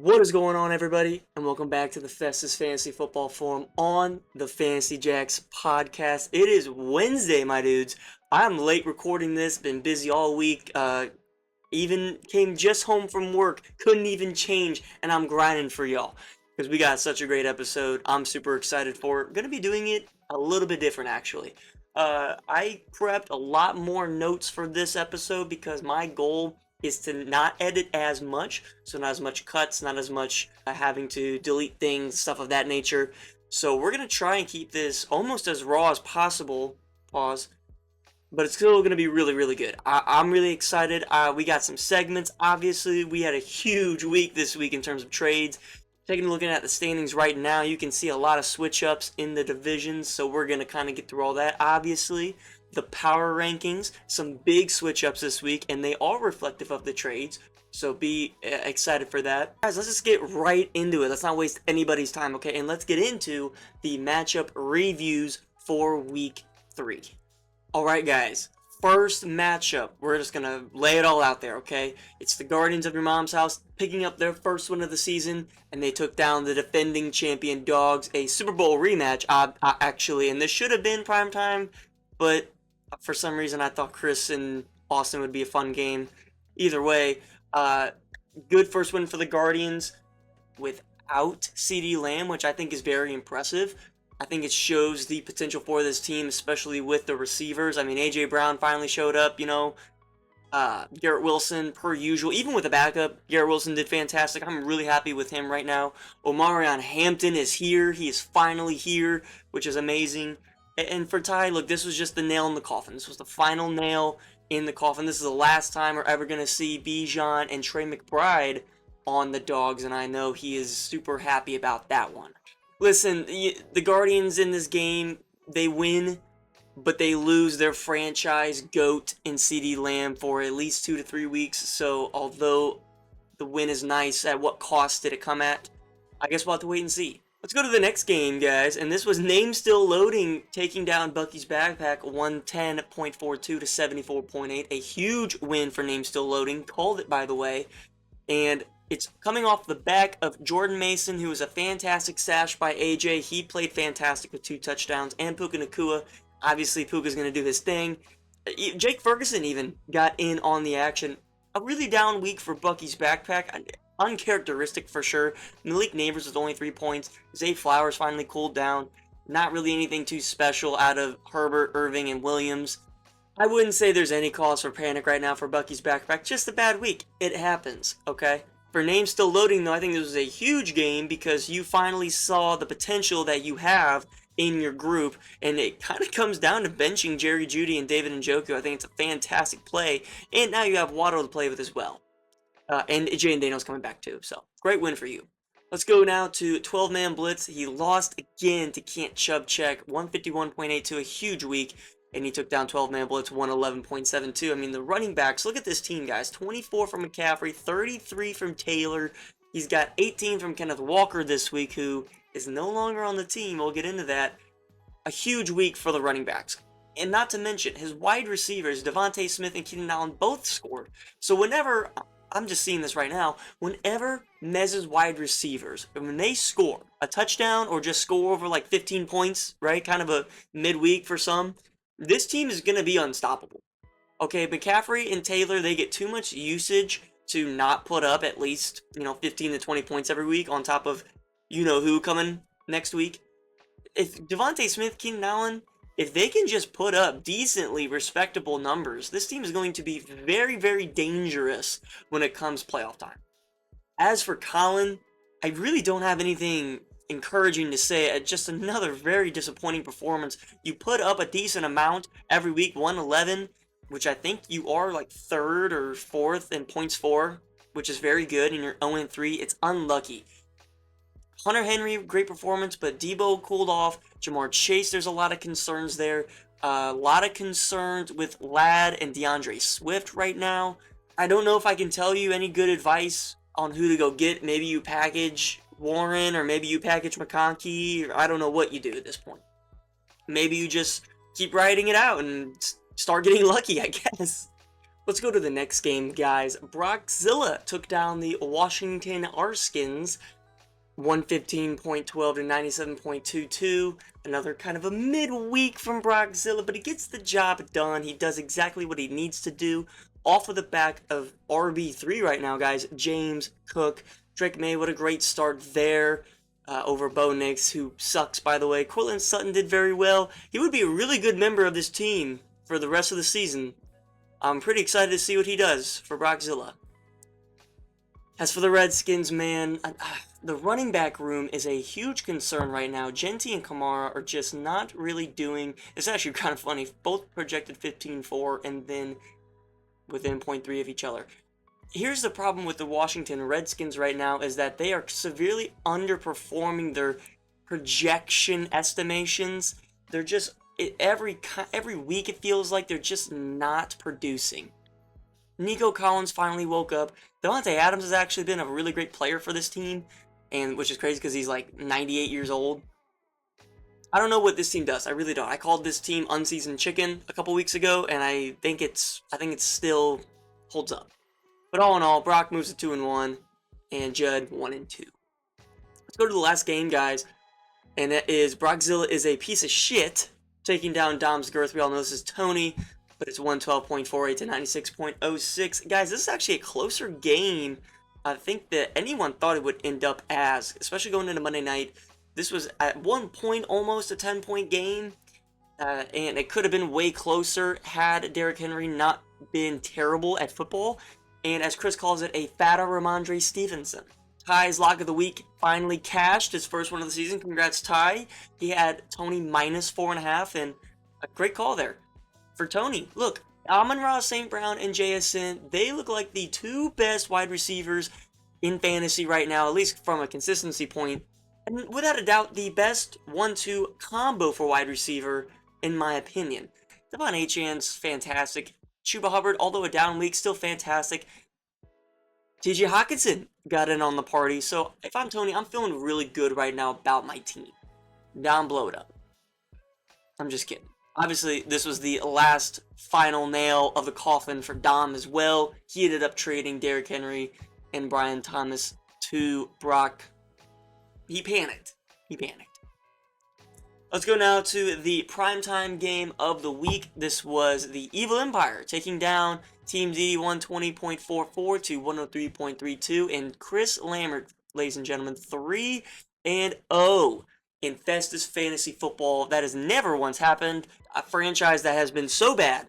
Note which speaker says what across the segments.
Speaker 1: What is going on, everybody? And welcome back to the Festus Fantasy Football Forum on the Fantasy Jacks podcast. It is Wednesday, my dudes. I'm late recording this, been busy all week. Even came just home from work, couldn't even change, and I'm grinding for y'all because we got such a great episode. I'm super excited for it. Gonna be doing it a little bit different, actually. I prepped a lot more notes for this episode because my goal is to not edit as much, so not as much cuts, not as much having to delete things, stuff of that nature. So we're gonna try and keep this almost as raw as possible. Pause. But it's still gonna be really, really good. I'm really excited. We got some segments. Obviously, we had a huge week this week in terms of trades. Taking a look at the standings right now, you can see a lot of switch ups in the divisions. So we're gonna kind of get through all that. Obviously, the power rankings, some big switch ups this week, and they are reflective of the trades. So be excited for that. Guys, let's just get right into it. Let's not waste anybody's time, okay? And let's get into the matchup reviews for week 3. Alright, guys. First matchup. We're just going to lay it all out there, okay? It's the Guardians of your mom's house picking up their first win of the season, and they took down the defending champion Dogs, a Super Bowl rematch, actually. And this should have been primetime, but for some reason I thought Chris and Austin would be a fun game. Either way, good first win for the Guardians without CeeDee Lamb, which I think is very impressive. I think it shows the potential for this team, especially with the receivers. I mean, A.J. Brown finally showed up, Garrett Wilson, per usual. Even with a backup, Garrett Wilson did fantastic. I'm really happy with him right now. Omarion Hampton is here. He is finally here, which is amazing. And for Ty, look, this was just the nail in the coffin. This was the final nail in the coffin. This is the last time we're ever going to see Bijan and Trey McBride on the Dogs, and I know he is super happy about that one. Listen, the Guardians in this game, they win, but they lose their franchise GOAT in CeeDee Lamb for at least 2 to 3 weeks. So although the win is nice, at what cost did it come at? I guess we'll have to wait and see. Let's go to the next game, guys. And this was Name Still Loading, taking down Bucky's Backpack 110.42 to 74.8. A huge win for Name Still Loading. Called it, by the way. And it's coming off the back of Jordan Mason, who was a fantastic stash by AJ. He played fantastic with 2 touchdowns. And Puka Nacua. Obviously, Puka's going to do his thing. Jake Ferguson even got in on the action. A really down week for Bucky's Backpack. Uncharacteristic for sure. Malik Neighbors with only 3 points. Zay Flowers finally cooled down. Not really anything too special out of Herbert, Irving, and Williams. I wouldn't say there's any cause for panic right now for Bucky's Backpack. Just a bad week. It happens, okay? For Name Still Loading, though, I think this was a huge game because you finally saw the potential that you have in your group, and it kind of comes down to benching Jerry Jeudy and David Njoku. I think it's a fantastic play, and now you have Waddle to play with as well. And Jaden Daniels coming back too, so great win for you. Let's go now to 12-man blitz. He lost again to Can't Chubb Check, 151.82, a huge week, and he took down 12-man blitz, 111.72. I mean, the running backs, look at this team, guys. 24 from McCaffrey, 33 from Taylor. He's got 18 from Kenneth Walker this week, who is no longer on the team. We'll get into that. A huge week for the running backs. And not to mention, his wide receivers, Devontae Smith and Keenan Allen, both scored. So whenever, I'm just seeing this right now, whenever Mez's wide receivers, when they score a touchdown or just score over like 15 points, right, kind of a midweek for some, this team is going to be unstoppable. Okay, McCaffrey and Taylor, they get too much usage to not put up at least, 15 to 20 points every week on top of who coming next week. If Devontae Smith, Keenan Allen, if they can just put up decently respectable numbers, this team is going to be very, very dangerous when it comes playoff time. As for Colin, I really don't have anything encouraging to say. Just another very disappointing performance. You put up a decent amount every week, 111, which I think you are like 3rd or 4th in points for, which is very good, and you're 0-3. It's unlucky. Hunter Henry, great performance, but Debo cooled off. Jamar Chase, there's a lot of concerns there. A lot of concerns with Ladd and DeAndre Swift right now. I don't know if I can tell you any good advice on who to go get. Maybe you package Warren, or maybe you package McConkey, or I don't know what you do at this point. Maybe you just keep riding it out and start getting lucky, I guess. Let's go to the next game, guys. Brockzilla took down the Washington Arskins 115.12 to 97.22. Another kind of a midweek from Brockzilla, but he gets the job done. He does exactly what he needs to do off of the back of RB3 right now, guys. James Cook, Drake May, what a great start there over Bo Nix, who sucks, by the way. Courtland Sutton did very well. He would be a really good member of this team for the rest of the season. I'm pretty excited to see what he does for Brockzilla. As for the Redskins, man, the running back room is a huge concern right now. Genty and Kamara are just not really doing... It's actually kind of funny. Both projected 15-4 and then within 0.3 of each other. Here's the problem with the Washington Redskins right now is that they are severely underperforming their projection estimations. They're just... Every week it feels like they're just not producing. Nico Collins finally woke up. Devontae Adams has actually been a really great player for this team, and which is crazy because he's like 98 years old. I don't know what this team does. I really don't. I called this team unseasoned chicken a couple weeks ago, and I think it still holds up. But all in all, Brock moves to 2-1, and Judd 1-2. Let's go to the last game, guys, and that is Brockzilla is a piece of shit. Taking down Dom's Girth. We all know this is Tony, but it's 112.48 to 96.06. Guys, this is actually a closer game I think that anyone thought it would end up as, especially going into Monday night. This was at one point almost a 10-point game, and it could have been way closer had Derrick Henry not been terrible at football, and as Chris calls it, a fatter Ramondre Stevenson. Ty's lock of the week finally cashed, his first one of the season. Congrats, Ty. He had Tony minus 4.5, and a great call there for Tony. Look, Amon-Ra St. Brown and JSN, they look like the two best wide receivers in fantasy right now, at least from a consistency point. And without a doubt, the best 1-2 combo for wide receiver, in my opinion. Devon Achane's fantastic. Chuba Hubbard, although a down week, still fantastic. TJ Hawkinson got in on the party. So if I'm Tony, I'm feeling really good right now about my team. Down, blow it up. I'm just kidding. Obviously, this was the last final nail of the coffin for Dom as well. He ended up trading Derrick Henry and Brian Thomas to Brock. He panicked. Let's go now to the primetime game of the week. This was the Evil Empire taking down Team D 120.44 to 103.32. And Chris Lambert, ladies and gentlemen, 3-0 in Festus Fantasy Football. That has never once happened. A franchise that has been so bad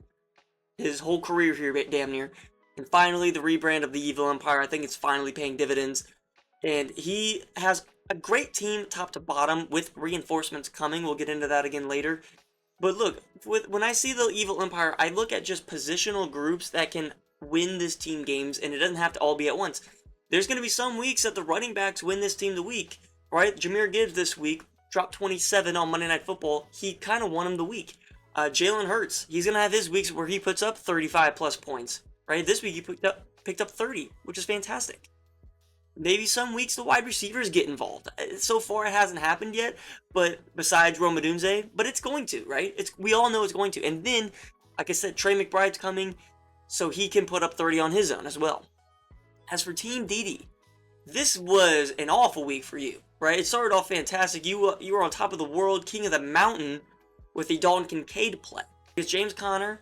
Speaker 1: his whole career here, damn near. And finally, the rebrand of the Evil Empire. I think it's finally paying dividends. And he has a great team top to bottom with reinforcements coming. We'll get into that again later. But look, when I see the Evil Empire, I look at just positional groups that can win this team games, and it doesn't have to all be at once. There's going to be some weeks that the running backs win this team the week, right? Jahmyr Gibbs this week dropped 27 on Monday Night Football. He kind of won him the week. Jalen Hurts, he's going to have his weeks where he puts up 35-plus points, right? This week he picked up 30, which is fantastic. Maybe some weeks the wide receivers get involved. So far it hasn't happened yet, but besides Rome Odunze, but it's going to, right? We all know it's going to. And then, like I said, Trey McBride's coming, so he can put up 30 on his own as well. As for Team Didi, this was an awful week for you, right? It started off fantastic. You were on top of the world, king of the mountain, with the Dalton Kincaid play. Because James Conner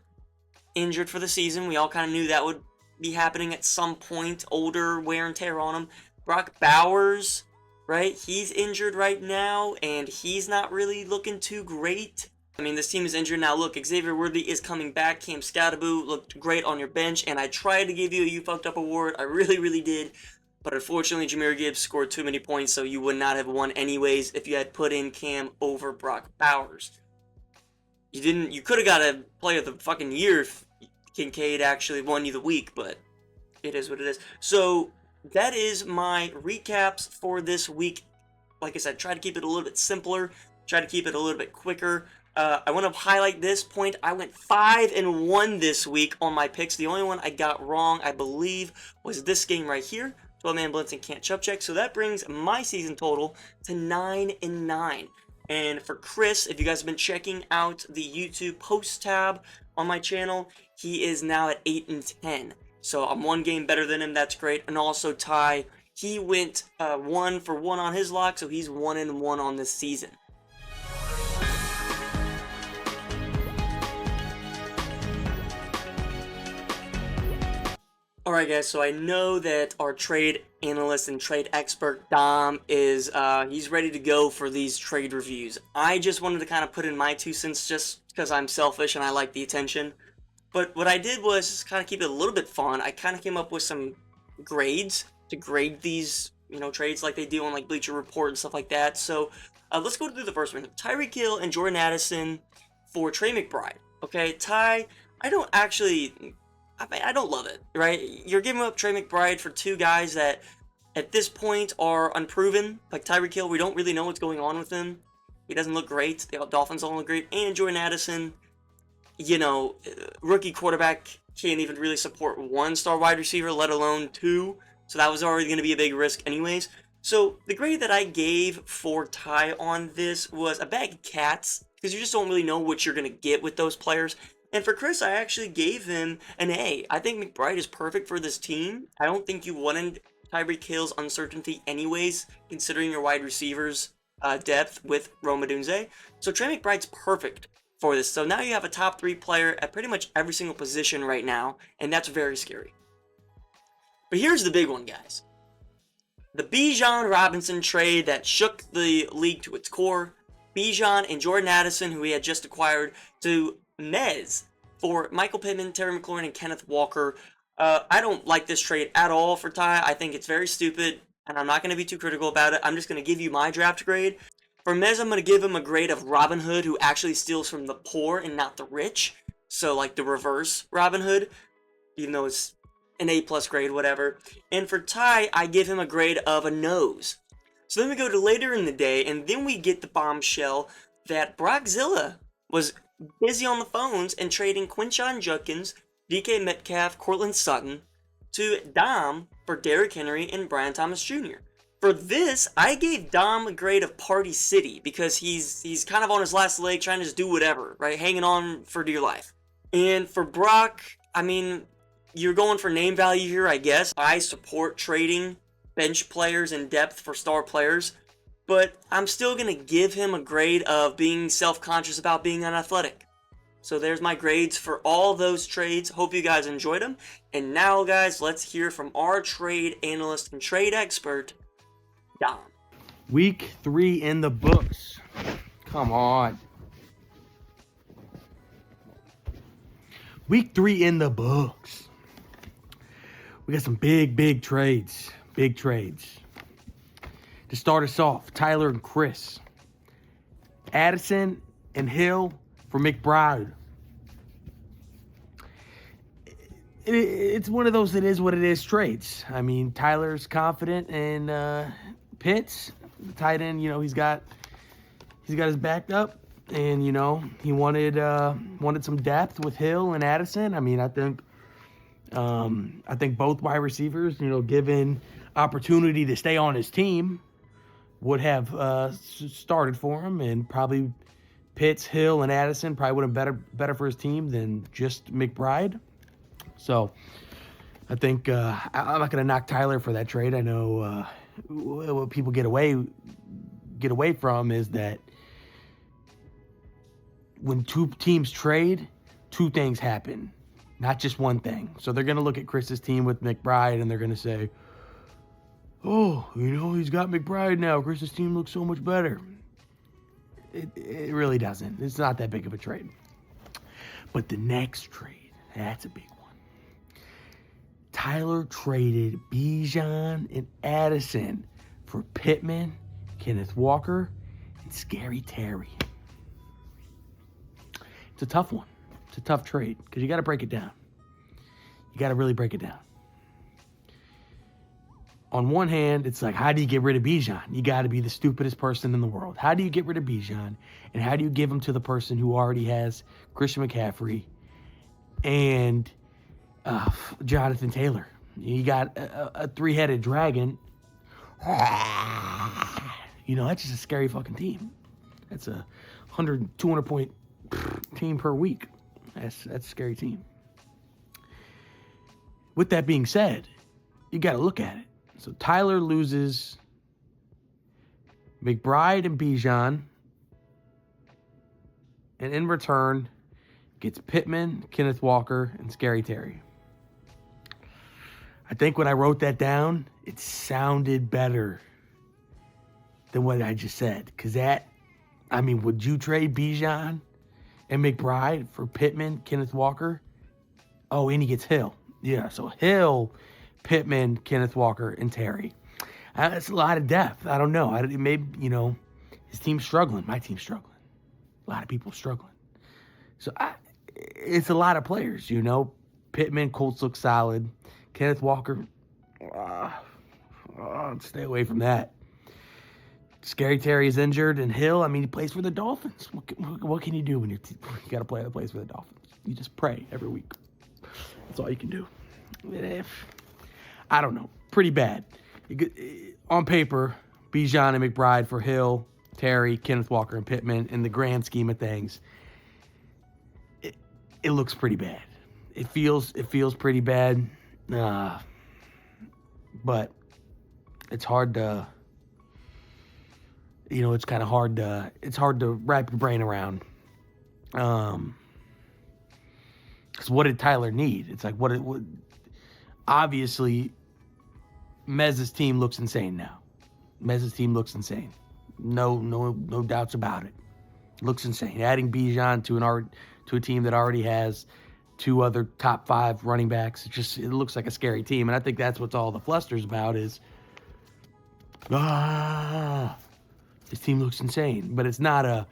Speaker 1: injured for the season. We all kind of knew that would be happening at some point. Older, wear and tear on him. Brock Bowers, right? He's injured right now, and he's not really looking too great. I mean, this team is injured now. Look, Xavier Worthy is coming back. Cam Scattaboo looked great on your bench, and I tried to give you a You Fucked Up award. I really, really did. But unfortunately, Jahmyr Gibbs scored too many points, so you would not have won anyways if you had put in Cam over Brock Bowers. You could have got a Player of the fucking year if Kincaid actually won you the week, but it is what it is. So that is my recaps for this week. Like I said, try to keep it a little bit simpler, try to keep it a little bit quicker. I want to highlight this point. I went 5-1 this week on my picks. The only one I got wrong, I believe, was this game right here. 12-man blitz and can't chub check. So that brings my season total to 9-9. And for Chris, if you guys have been checking out the YouTube post tab on my channel, he is now at 8-10. So I'm one game better than him. That's great. And also Ty, he went 1 for 1 on his lock, so he's 1-1 on this season. Alright guys, so I know that our trade analyst and trade expert Dom is he's ready to go for these trade reviews. I just wanted to kind of put in my 2 cents just because I'm selfish and I like the attention. But what I did was just kind of keep it a little bit fun. I kind of came up with some grades to grade these, trades like they do on like Bleacher Report and stuff like that. So let's go through the first one. Tyreek Hill and Jordan Addison for Trey McBride. Okay, Ty, I don't love it, right? You're giving up Trey McBride for 2 guys that at this point are unproven. Like Tyreek Hill, we don't really know what's going on with him. He doesn't look great. The Dolphins don't look great. And Jordan Addison, rookie quarterback can't even really support 1-star wide receiver, let alone 2. So that was already going to be a big risk anyways. So the grade that I gave for Ty on this was a bag of cats, because you just don't really know what you're going to get with those players. And for Chris, I actually gave him an A. I think McBride is perfect for this team. I don't think you wanted Tyreek Hill's uncertainty anyways, considering your wide receivers depth with Rome Odunze. So Trey McBride's perfect for this. So now you have a top 3 player at pretty much every single position right now, and that's very scary. But here's the big one, guys. The Bijan Robinson trade that shook the league to its core. Bijan and Jordan Addison, who we had just acquired, to Mez for Michael Pittman, Terry McLaurin, and Kenneth Walker. I don't like this trade at all for Ty. I think it's very stupid, and I'm not going to be too critical about it. I'm just going to give you my draft grade. For Mez, I'm going to give him a grade of Robin Hood, who actually steals from the poor and not the rich. So, like the reverse Robin Hood, even though it's an A+ grade, whatever. And for Ty, I give him a grade of a nose. So then we go to later in the day, and then we get the bombshell that Brockzilla was busy on the phones and trading Quinshon Judkins, DK Metcalf, Courtland Sutton to Dom for Derrick Henry and Brian Thomas Jr. For this, I gave Dom a grade of Party City because he's kind of on his last leg trying to just do whatever, right? Hanging on for dear life. And for Brock, I mean, you're going for name value here, I guess. I support trading bench players in depth for star players, but I'm still going to give him a grade of being self-conscious about being unathletic. So there's my grades for all those trades. Hope you guys enjoyed them. And now, guys, let's hear from our trade analyst and trade expert, Dom.
Speaker 2: Week 3 in the books. Come on. Week 3 in the books. We got some big trades. Big trades. To start us off, Tyler and Chris. Addison and Hill for McBride. It's one of those that is what it is trades. I mean, Tyler's confident in Pitts, the tight end. He's got his back up, and he wanted some depth with Hill and Addison. I mean, I think both wide receivers, given opportunity to stay on his team, would have started for him, and probably Pitts, Hill, and Addison probably would have been better for his team than just McBride. So I think I'm not going to knock Tyler for that trade. I know what people get away from is that when 2 teams trade, 2 things happen, not just one thing. So they're going to look at Chris's team with McBride and they're going to say, oh, he's got McBride now. Chris's team looks so much better. It really doesn't. It's not that big of a trade. But the next trade, that's a big one. Tyler traded Bijan and Addison for Pittman, Kenneth Walker, and Scary Terry. It's a tough one. It's a tough trade because you got to break it down. You got to really break it down. On one hand, it's like, how do you get rid of Bijan? You got to be the stupidest person in the world. How do you get rid of Bijan? And how do you give him to the person who already has Christian McCaffrey and Jonathan Taylor? You got a 3-headed dragon. That's just a scary fucking team. That's a 100, 200 point team per week. That's a scary team. With that being said, you got to look at it. So Tyler loses McBride and Bijan, and in return gets Pittman, Kenneth Walker, and Scary Terry. I think when I wrote that down, it sounded better than what I just said. Because would you trade Bijan and McBride for Pittman, Kenneth Walker? Oh, and he gets Hill. Yeah, so Hill, Pittman, Kenneth Walker, and Terry. That's a lot of depth. I don't know. Maybe, his team's struggling. My team's struggling. A lot of people struggling. So it's a lot of players, Pittman, Colts look solid. Kenneth Walker, stay away from that. Scary Terry is injured, and Hill, he plays for the Dolphins. What can you do when you got a player that plays for the Dolphins? You just pray every week. That's all you can do. I don't know. Pretty bad. On paper, Bijan and McBride for Hill, Terry, Kenneth Walker, and Pittman. In the grand scheme of things, it looks pretty bad. It feels pretty bad. But it's hard to, it's kind of hard to wrap your brain around. Because what did Tyler need? It's like, what obviously, Mez's team looks insane now. Mez's team looks insane. No doubts about it. Looks insane. Adding Bijan to a team that already has 2 other top 5 running backs. It looks like a scary team. And I think that's what's all the fluster's about is, this team looks insane. But it's not a,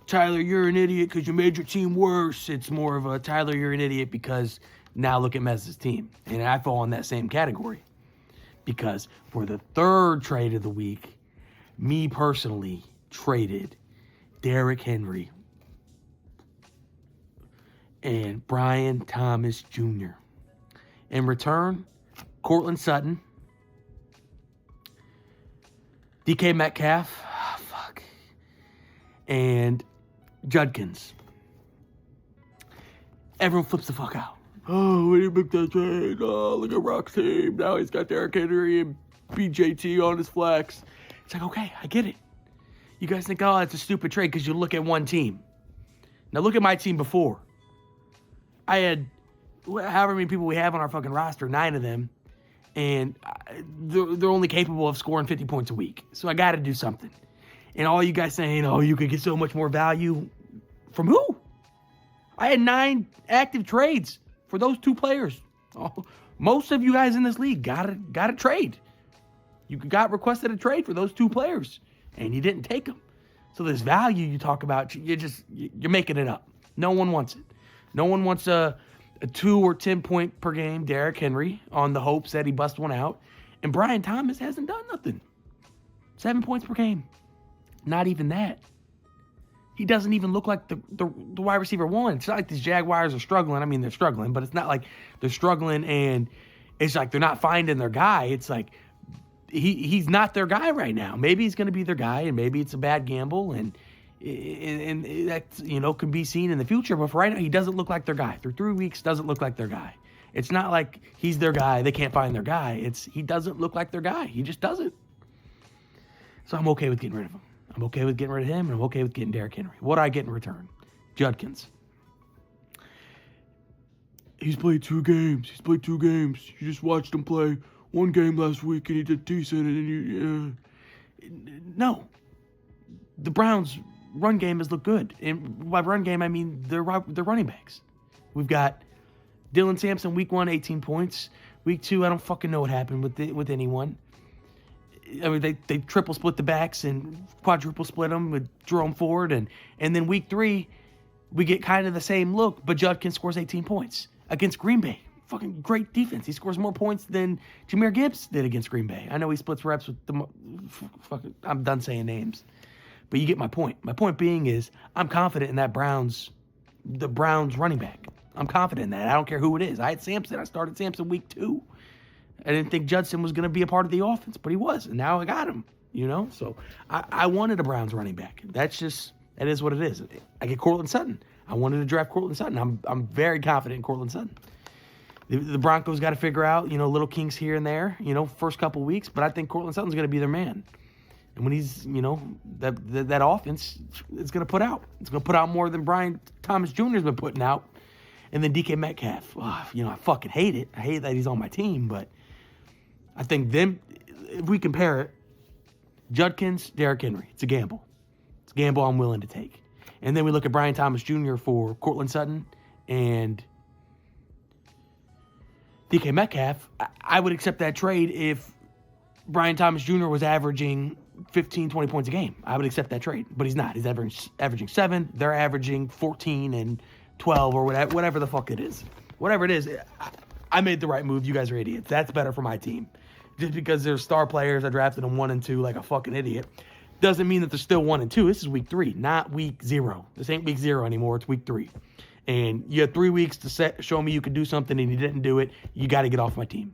Speaker 2: Tyler, you're an idiot because you made your team worse. It's more of a, Tyler, you're an idiot because now look at Mez's team. And I fall in that same category. Because for the 3rd trade of the week, me personally traded Derrick Henry and Brian Thomas Jr. In return, Cortland Sutton, DK Metcalf, and Judkins. Everyone flips the fuck out. Oh, we didn't make that trade. Oh, look at Rock's team. Now he's got Derrick Henry and BJT on his flex. It's like, okay, I get it. You guys think, oh, it's a stupid trade because you look at one team. Now look at my team before. I had however many people we have on our fucking roster, 9 of them, and they're only capable of scoring 50 points a week. So I got to do something. And all you guys saying, oh, you could get so much more value from who? I had 9 active trades for those 2 players. Oh, most of you guys in this league got a trade. You got requested a trade for those 2 players, and you didn't take them. So this value you talk about, you're making it up. No one wants it. No one wants a 2 or 10 point per game Derrick Henry on the hopes that he busts one out. And Brian Thomas hasn't done nothing. 7 points per game. Not even that. He doesn't even look like the wide receiver 1. It's not like these Jaguars are struggling. They're struggling, but it's not like they're struggling and it's like they're not finding their guy. It's like he's not their guy right now. Maybe he's going to be their guy, and maybe it's a bad gamble, and that can be seen in the future. But for right now, he doesn't look like their guy. Through 3 weeks, doesn't look like their guy. It's not like he's their guy. They can't find their guy. He doesn't look like their guy. He just doesn't. So I'm okay with getting rid of him. I'm okay with getting rid of him, and I'm okay with getting Derrick Henry. What do I get in return? Judkins. He's played 2 games. You just watched him play 1 game last week, and he did decent. And no, the Browns' run game has looked good. And by run game, I mean their running backs. We've got Dylan Sampson, week 1, 18 points. Week 2, I don't fucking know what happened with anyone. They triple split the backs and quadruple split them with Jerome Ford, and then week 3, we get kind of the same look, but Judkins scores 18 points against Green Bay. Fucking great defense. He scores more points than Jahmyr Gibbs did against Green Bay. I know he splits reps with I'm done saying names, but you get my point. My point being is I'm confident in that the Browns running back. I'm confident in that. I don't care who it is. I had Sampson. I started Sampson week 2. I didn't think Judson was going to be a part of the offense, but he was, and now I got him, So I wanted a Browns running back. That's just It is what it is. I get Courtland Sutton. I wanted to draft Courtland Sutton. I'm very confident in Courtland Sutton. The Broncos got to figure out, little kinks here and there, first couple weeks, but I think Courtland Sutton's going to be their man. And when he's, that offense is going to put out. It's going to put out more than Brian Thomas Jr. has been putting out. And then DK Metcalf. I fucking hate it. I hate that he's on my team, but I think them, if we compare it, Judkins, Derrick Henry, it's a gamble. It's a gamble I'm willing to take. And then we look at Brian Thomas Jr. for Courtland Sutton and DK Metcalf. I would accept that trade if Brian Thomas Jr. was averaging 15, 20 points a game. I would accept that trade, but he's not. He's averaging 7. They're averaging 14 and 12 or whatever the fuck it is. Whatever it is, I made the right move. You guys are idiots. That's better for my team. Just because they're star players, I drafted them 1 and 2 like a fucking idiot, doesn't mean that they're still 1 and 2. This is week 3, not week 0. This ain't week 0 anymore. It's week 3. And you had 3 weeks to show me you could do something and you didn't do it. You got to get off my team.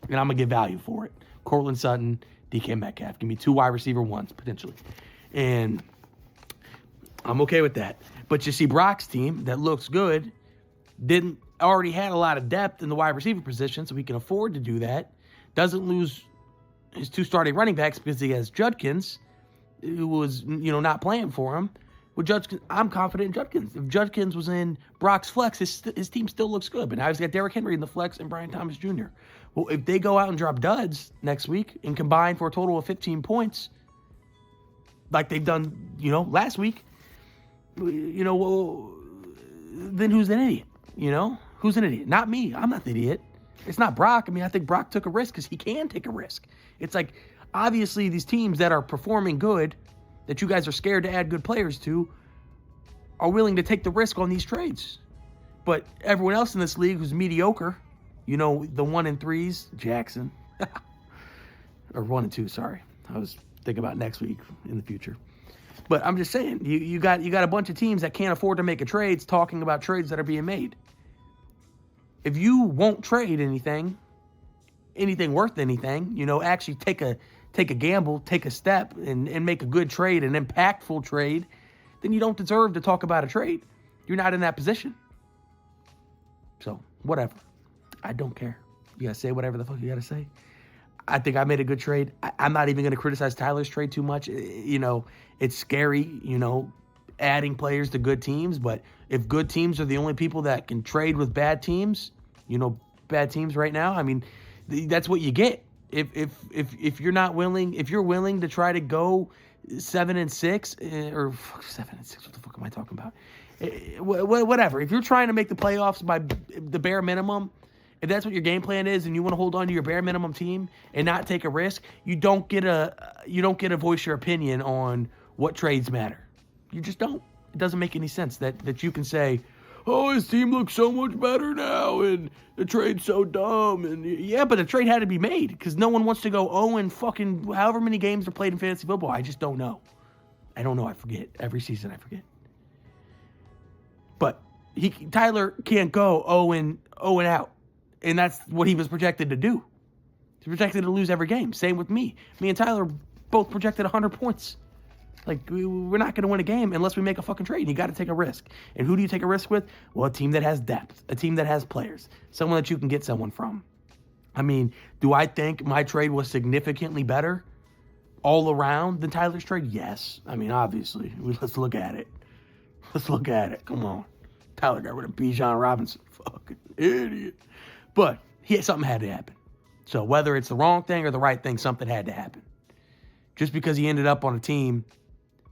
Speaker 2: And I'm going to get value for it. Courtland Sutton, DK Metcalf. Give me 2 wide receiver ones, potentially. And I'm okay with that. But you see Brock's team that looks good already had a lot of depth in the wide receiver position, so he can afford to do that. Doesn't lose his 2 starting running backs because he has Judkins, who was, not playing for him. With Judkins, I'm confident in Judkins. If Judkins was in Brock's flex, his team still looks good. But now he's got Derrick Henry in the flex and Brian Thomas Jr. Well, if they go out and drop duds next week and combine for a total of 15 points, like they've done, last week, well, then who's an idiot? Who's an idiot? Not me. I'm not the idiot. It's not Brock. I think Brock took a risk because he can take a risk. It's like, obviously, these teams that are performing good, that you guys are scared to add good players to, are willing to take the risk on these trades. But everyone else in this league who's mediocre, the 1 and 3s, Jackson, or 1 and 2, sorry. I was thinking about next week in the future. But I'm just saying, you got a bunch of teams that can't afford to make a trades talking about trades that are being made. If you won't trade anything worth anything, actually take a gamble, take a step, and make a good trade, an impactful trade, then you don't deserve to talk about a trade. You're not in that position. So, whatever. I don't care. You gotta say whatever the fuck you gotta say. I think I made a good trade. I'm not even gonna criticize Tyler's trade too much. It's scary, adding players to good teams, but if good teams are the only people that can trade with bad teams, bad teams right now, that's what you get. If you're not willing, if you're willing to try to go 7 and 6 or 7 and 6, what the fuck am I talking about? Whatever. If you're trying to make the playoffs by the bare minimum, if that's what your game plan is, and you want to hold on to your bare minimum team and not take a risk, you don't get to voice your opinion on what trades matter. You just don't. It doesn't make any sense that you can say, oh, his team looks so much better now, and the trade's so dumb. And yeah, but the trade had to be made because no one wants to go 0 and fucking however many games are played in fantasy football. I just don't know. I don't know. I forget. Every season I forget. But Tyler can't go 0 and out. And that's what he was projected to do. He's projected to lose every game. Same with me. Me and Tyler both projected 100 points. Like, we're not going to win a game unless we make a fucking trade. You got to take a risk. And who do you take a risk with? Well, a team that has depth. A team that has players. Someone that you can get someone from. Do I think my trade was significantly better all around than Tyler's trade? Yes. Obviously. Let's look at it. Let's look at it. Come on. Tyler got rid of Bijan Robinson. Fucking idiot. But something had to happen. So whether it's the wrong thing or the right thing, something had to happen. Just because he ended up on a team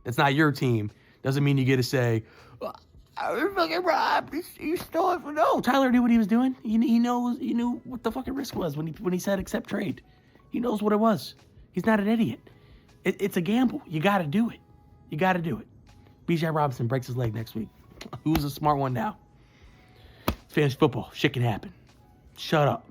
Speaker 2: that's not your team doesn't mean you get to say, "You're fucking Rob. You stole it." No, Tyler knew what he was doing. He knew what the fucking risk was when he said accept trade. He knows what it was. He's not an idiot. It's a gamble. You got to do it. You got to do it. Bijan Robinson breaks his leg next week. Who's a smart one now? It's fantasy football. Shit can happen. Shut up.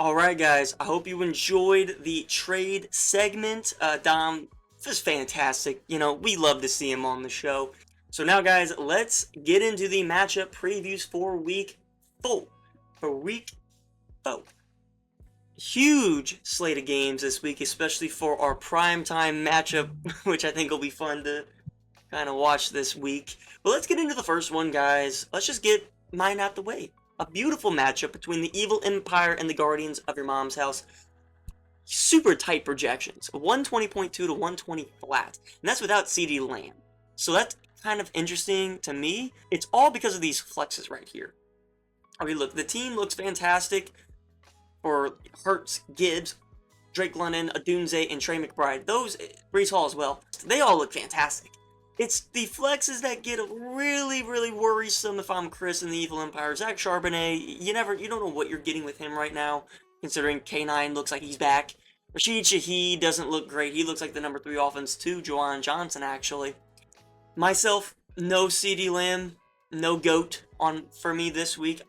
Speaker 1: All right, guys. I hope you enjoyed the trade segment. Dom, this is fantastic. We love to see him on the show. So now, guys, let's get into the matchup previews for week 4. huge slate of games this week, especially for our primetime matchup, which I think will be fun to kind of watch this week. But let's get into the first one, guys. Let's just get mine out the way. A beautiful matchup between the Evil Empire and the Guardians of Your Mom's House. Super tight projections, 120.2 to 120 flat, and that's without CeeDee Lamb. So that's kind of interesting to me. It's all because of these flexes right here. Okay, look, the team looks fantastic for Hurts, Gibbs, Drake London, Odunze, and Trey McBride. Those, Brees Hall as well, they all look fantastic. It's the flexes that get really, really worrisome if I'm Chris in the Evil Empire. Zach Charbonnet, you don't know what you're getting with him right now, considering K9 looks like he's back. Rashid Shaheed doesn't look great. He looks like the number 3 offense to Juwan Johnson, actually. Myself, no CeeDee Lamb, no GOAT for me this week.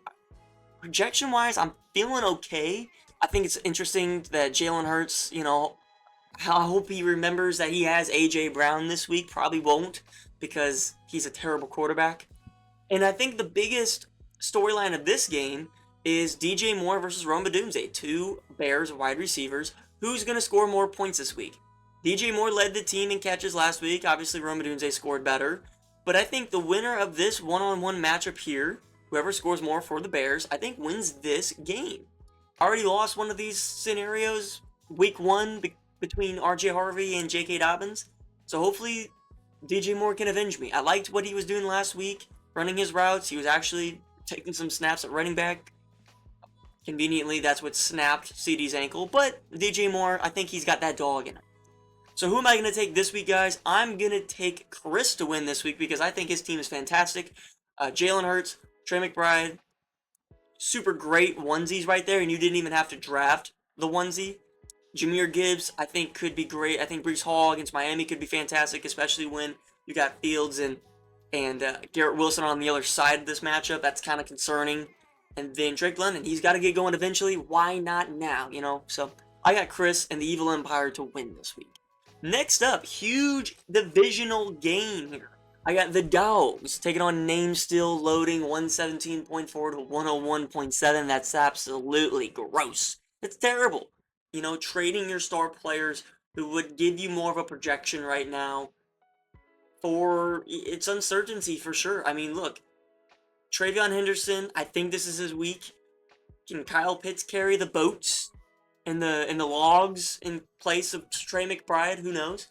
Speaker 1: Projection-wise, I'm feeling okay. I think it's interesting that Jalen Hurts, I hope he remembers that he has A.J. Brown this week. Probably won't, because he's a terrible quarterback. And I think the biggest storyline of this game is DJ Moore versus Rome Odunze, 2 Bears wide receivers. Who's going to score more points this week? DJ Moore led the team in catches last week. Obviously, Rome Odunze scored better. But I think the winner of this one-on-one matchup here, whoever scores more for the Bears, I think wins this game. I already lost one of these scenarios week 1 between RJ Harvey and J.K. Dobbins. So hopefully DJ Moore can avenge me. I liked what he was doing last week, running his routes. He was actually taking some snaps at running back. Conveniently, that's what snapped CeeDee's ankle. But DJ Moore, I think he's got that dog in him. So who am I going to take this week, guys? I'm going to take Chris to win this week because I think his team is fantastic. Jalen Hurts, Trey McBride, super great onesies right there, and you didn't even have to draft the onesie. Jahmyr Gibbs, I think, could be great. I think Brees Hall against Miami could be fantastic, especially when you got Fields and Garrett Wilson on the other side of this matchup. That's kind of concerning. And then Drake London, he's got to get going eventually. Why not now, So I got Chris and the Evil Empire to win this week. Next up, huge divisional game here. I got the Dogs taking on Name Still Loading, 117.4 to 101.7. That's absolutely gross. It's terrible. Trading your star players who would give you more of a projection right now for its uncertainty for sure. I mean, look, Travion Henderson, I think this is his week. Can Kyle Pitts carry the boats and the logs in place of Trey McBride? Who knows?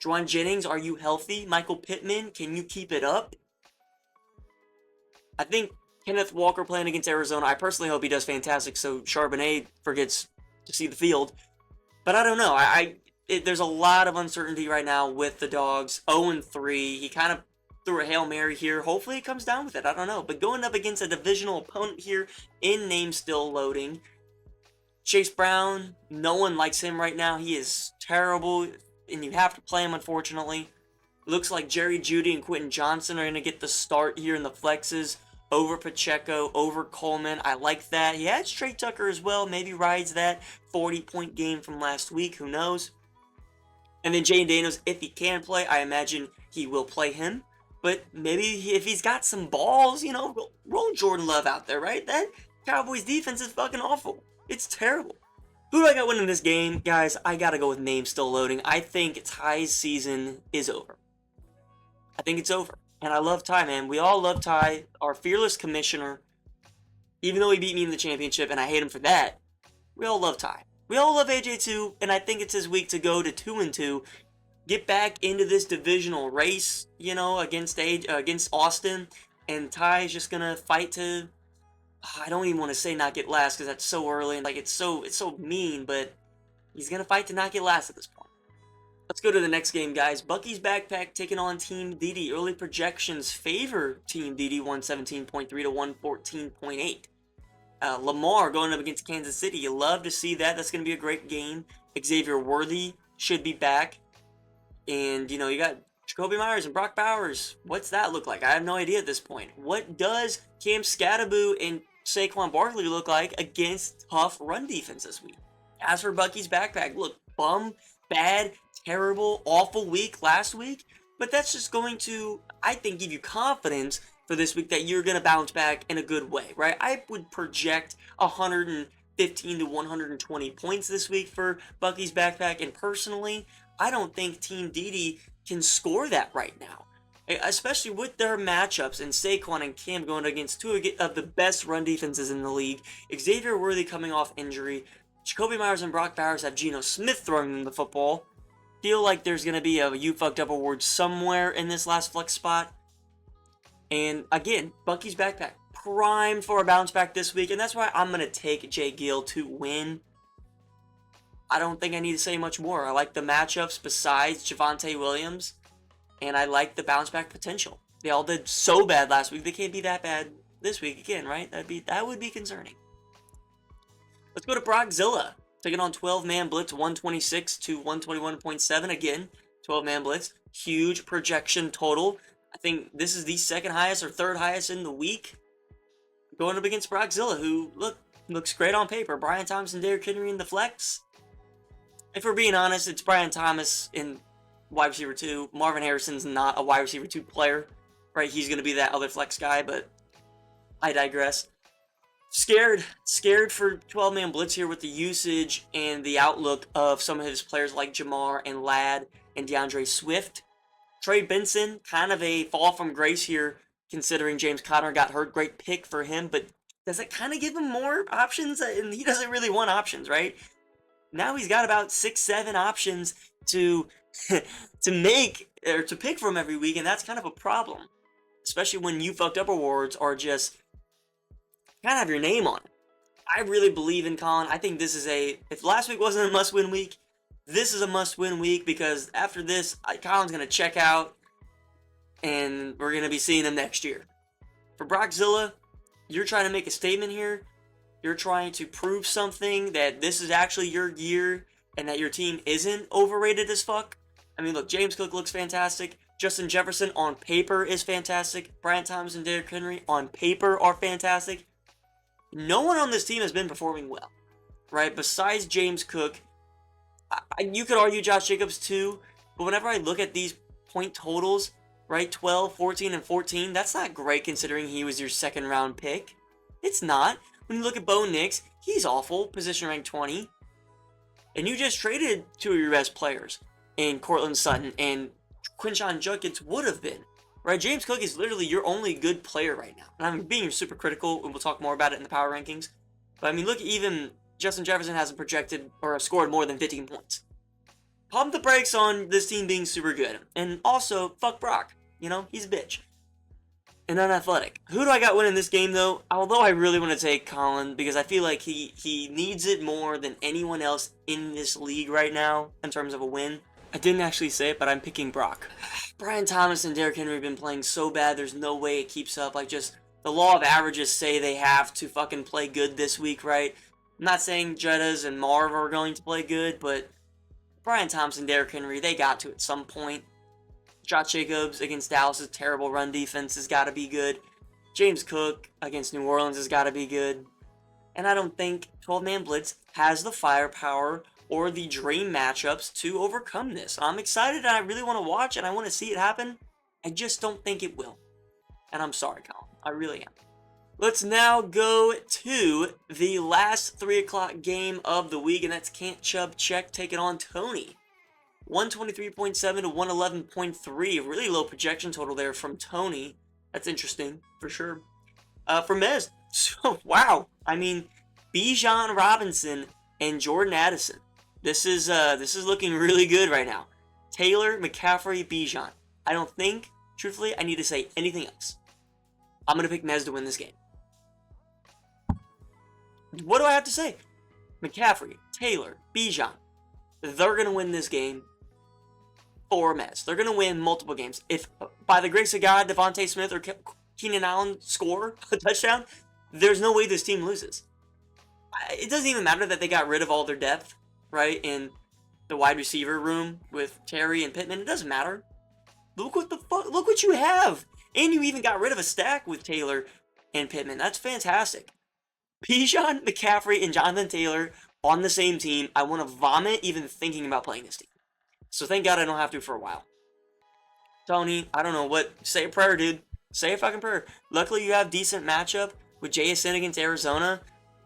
Speaker 1: Juwan Jennings, are you healthy? Michael Pittman, can you keep it up? I think Kenneth Walker playing against Arizona, I personally hope he does fantastic so Charbonnet forgets to see the field. But I don't know. There's a lot of uncertainty right now with the Dogs. 0-3. He kind of threw a Hail Mary here. Hopefully it comes down with it. I don't know. But going up against a divisional opponent here in Name Still Loading. Chase Brown, no one likes him right now. He is terrible, and you have to play him, unfortunately. Looks like Jerry Jeudy and Quentin Johnson are going to get the start here in the flexes over Pacheco, over Coleman. I like that. He had Trey Tucker as well. Maybe rides that 40-point game from last week. Who knows? And then Jane Daniels, if he can play, I imagine he will play him. But maybe if he's got some balls, roll Jordan Love out there, right? That Cowboys defense is fucking awful. It's terrible. Who do I got winning this game? Guys, I got to go with Name Still Loading. I think Ty's season is over. I think it's over. And I love Ty, man. We all love Ty, our fearless commissioner. Even though he beat me in the championship, and I hate him for that, we all love Ty. We all love AJ too, and I think it's his week to go to 2-2, get back into this divisional race, against Austin, and Ty is just gonna fight to. I don't even want to say not get last because that's so early and it's so mean, but he's gonna fight to not get last at this point. Let's go to the next game, guys. Bucky's Backpack taking on Team DD. Early projections favor Team DD 117.3 to 114.8. Lamar going up against Kansas City. You love to see that. That's going to be a great game. Xavier Worthy should be back. And, you got Jacoby Myers and Brock Bowers. What's that look like? I have no idea at this point. What does Cam Scattaboo and Saquon Barkley look like against tough run defense this week? As for Bucky's Backpack, look, bad, terrible, awful week last week, but that's just going to, I think, give you confidence for this week that you're going to bounce back in a good way, right? I would project 100 15 to 120 points this week for Bucky's backpack. And personally, I don't think Team Didi can score that right now, especially with their matchups and Saquon and Cam going against two of the best run defenses in the league. Xavier Worthy coming off injury. Jacoby Myers and Brock Bowers have Geno Smith throwing them the football. Feel like there's going to be a you fucked up award somewhere in this last flex spot. And again, Bucky's backpack primed for a bounce back this week, and that's why I'm going to take Jay Gill to win. I don't think I need to say much more. I like the matchups besides Javonte Williams, and I like the bounce back potential. They all did so bad last week, they can't be that bad this week again, right? That would be concerning. Let's go to Brockzilla, taking on 12-man blitz, 126 to 121.7 again. 12-man blitz, huge projection total. I think this is the second highest or third highest in the week. Going up against Brockzilla, who looks great on paper. Brian Thomas and Derrick Henry in the flex. If we're being honest, it's Brian Thomas in wide receiver 2. Marvin Harrison's not a wide receiver 2 player, right? He's going to be that other flex guy, but I digress. Scared for 12-man blitz here with the usage and the outlook of some of his players like Jamar and Ladd and DeAndre Swift. Trey Benson, kind of a fall from grace here, considering James Conner got hurt. Great pick for him, but does it kind of give him more options? And he doesn't really want options, right? Now he's got about 6-7 options to make or to pick from every week, and that's kind of a problem, especially when you fucked up awards are just kind of have your name on it. I really believe in Colin. I think this is if last week wasn't a must-win week, this is a must-win week, because after this, Colin's going to check out, and we're going to be seeing him next year. For Brockzilla, you're trying to make a statement here. You're trying to prove something, that this is actually your year, and that your team isn't overrated as fuck. I mean, look, James Cook looks fantastic. Justin Jefferson on paper is fantastic. Brian Thomas and Derrick Henry on paper are fantastic. No one on this team has been performing well, right? Besides James Cook. You could argue Josh Jacobs too, but whenever I look at these point totals, right, 12, 14, and 14, that's not great considering he was your second round pick. It's not. When you look at Bo Nix, he's awful, position rank 20. And you just traded two of your best players in Cortland Sutton, and Quinshon Judkins would have been. Right, James Cook is literally your only good player right now. And I'm being super critical, and we'll talk more about it in the power rankings. But I mean, look, even Justin Jefferson hasn't projected or scored more than 15 points. Pump the brakes on this team being super good. And also, fuck Brock. You know, he's a bitch. And unathletic. Who do I got winning this game, though? Although I really want to take Colin, because I feel like he needs it more than anyone else in this league right now in terms of a win. I didn't actually say it, but I'm picking Brock. Brian Thomas and Derrick Henry have been playing so bad, there's no way it keeps up. Like, just the law of averages say they have to fucking play good this week, right? I'm not saying Jettas and Marv are going to play good, but Brian Thomas and Derrick Henry, they got to at some point. Josh Jacobs against Dallas' terrible run defense has got to be good. James Cook against New Orleans has got to be good. And I don't think 12-man blitz has the firepower or the dream matchups to overcome this. I'm excited and I really want to watch and I want to see it happen. I just don't think it will. And I'm sorry, Colin. I really am. Let's now go to the last 3 o'clock game of the week, and that's Can't Chubb Check taking on Tony. 123.7 to 111.3. Really low projection total there from Tony. That's interesting, for sure. For Mez, so, wow. I mean, Bijan Robinson and Jordan Addison. This is looking really good right now. Taylor, McCaffrey, Bijan. I don't think, truthfully, I need to say anything else. I'm going to pick Mez to win this game. What do I have to say? McCaffrey, Taylor, Bijan. They're going to win this game for Mez. They're going to win multiple games. If, by the grace of God, Devontae Smith or Keenan Allen score a touchdown, there's no way this team loses. It doesn't even matter that they got rid of all their depth, right, in the wide receiver room with Terry and Pittman. It doesn't matter. Look what you have. And you even got rid of a stack with Taylor and Pittman. That's fantastic. Bijan, McCaffrey, and Jonathan Taylor on the same team. I want to vomit even thinking about playing this team. So thank God I don't have to for a while. Tony, I don't know what. Say a prayer, dude. Say a fucking prayer. Luckily, you have decent matchup with JSN against Arizona.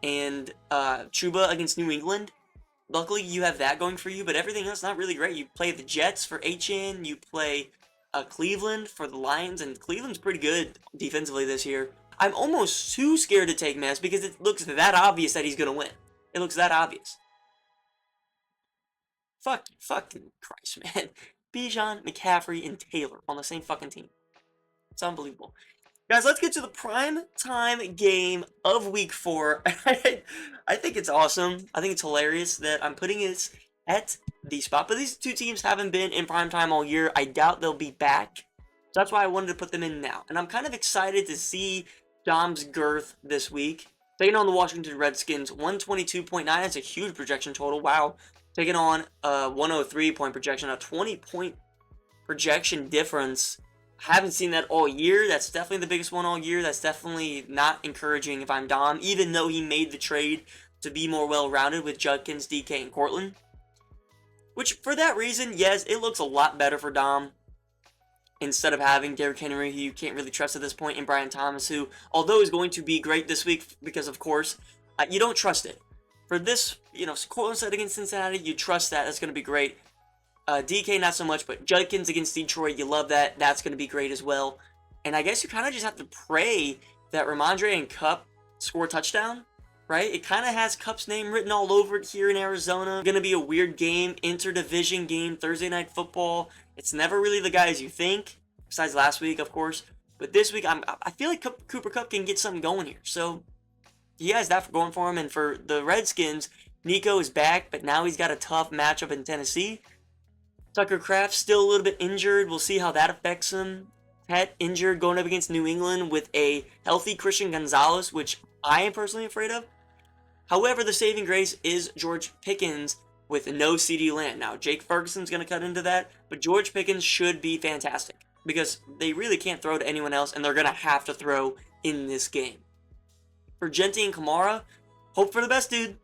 Speaker 1: and Chuba against New England. Luckily, you have that going for you, but everything else not really great. You play the Jets for HN, you play Cleveland for the Lions, and Cleveland's pretty good defensively this year. I'm almost too scared to take Mess because it looks that obvious that he's going to win. It looks that obvious. Fucking Christ, man. Bijan, McCaffrey, and Taylor on the same fucking team. It's unbelievable. Guys, let's get to the prime time game of week 4. I think it's awesome. I think it's hilarious that I'm putting it at the spot. But these two teams haven't been in prime time all year. I doubt they'll be back. So that's why I wanted to put them in now. And I'm kind of excited to see Dom's girth this week. Taking on the Washington Redskins, 122.9. That's a huge projection total. Wow. Taking on a 103-point projection, a 20-point projection difference. Haven't seen that all year. That's definitely the biggest one all year. That's definitely not encouraging if I'm Dom, even though he made the trade to be more well-rounded with Judkins, DK, and Cortland. Which, for that reason, yes, it looks a lot better for Dom. Instead of having Derrick Henry, who you can't really trust at this point, and Brian Thomas, who, although is going to be great this week, because of course, you don't trust it. For this, Cortland set against Cincinnati, you trust that. That's going to be great. DK, not so much, but Judkins against Detroit, you love that. That's going to be great as well. And I guess you kind of just have to pray that Ramondre and Kupp score a touchdown, right? It kind of has Kupp's name written all over it here in Arizona. Going to be a weird game, interdivision game, Thursday Night Football. It's never really the guys you think, besides last week, of course. But this week, I feel like Cooper Kupp can get something going here. So he has that going for him. And for the Redskins, Nico is back, but now he's got a tough matchup in Tennessee. Tucker Kraft still a little bit injured. We'll see how that affects him. Pet injured going up against New England with a healthy Christian Gonzalez, which I am personally afraid of. However, the saving grace is George Pickens with no CeeDee Lamb. Now, Jake Ferguson's going to cut into that, but George Pickens should be fantastic because they really can't throw to anyone else, and they're going to have to throw in this game. For Genti and Kamara, hope for the best, dude.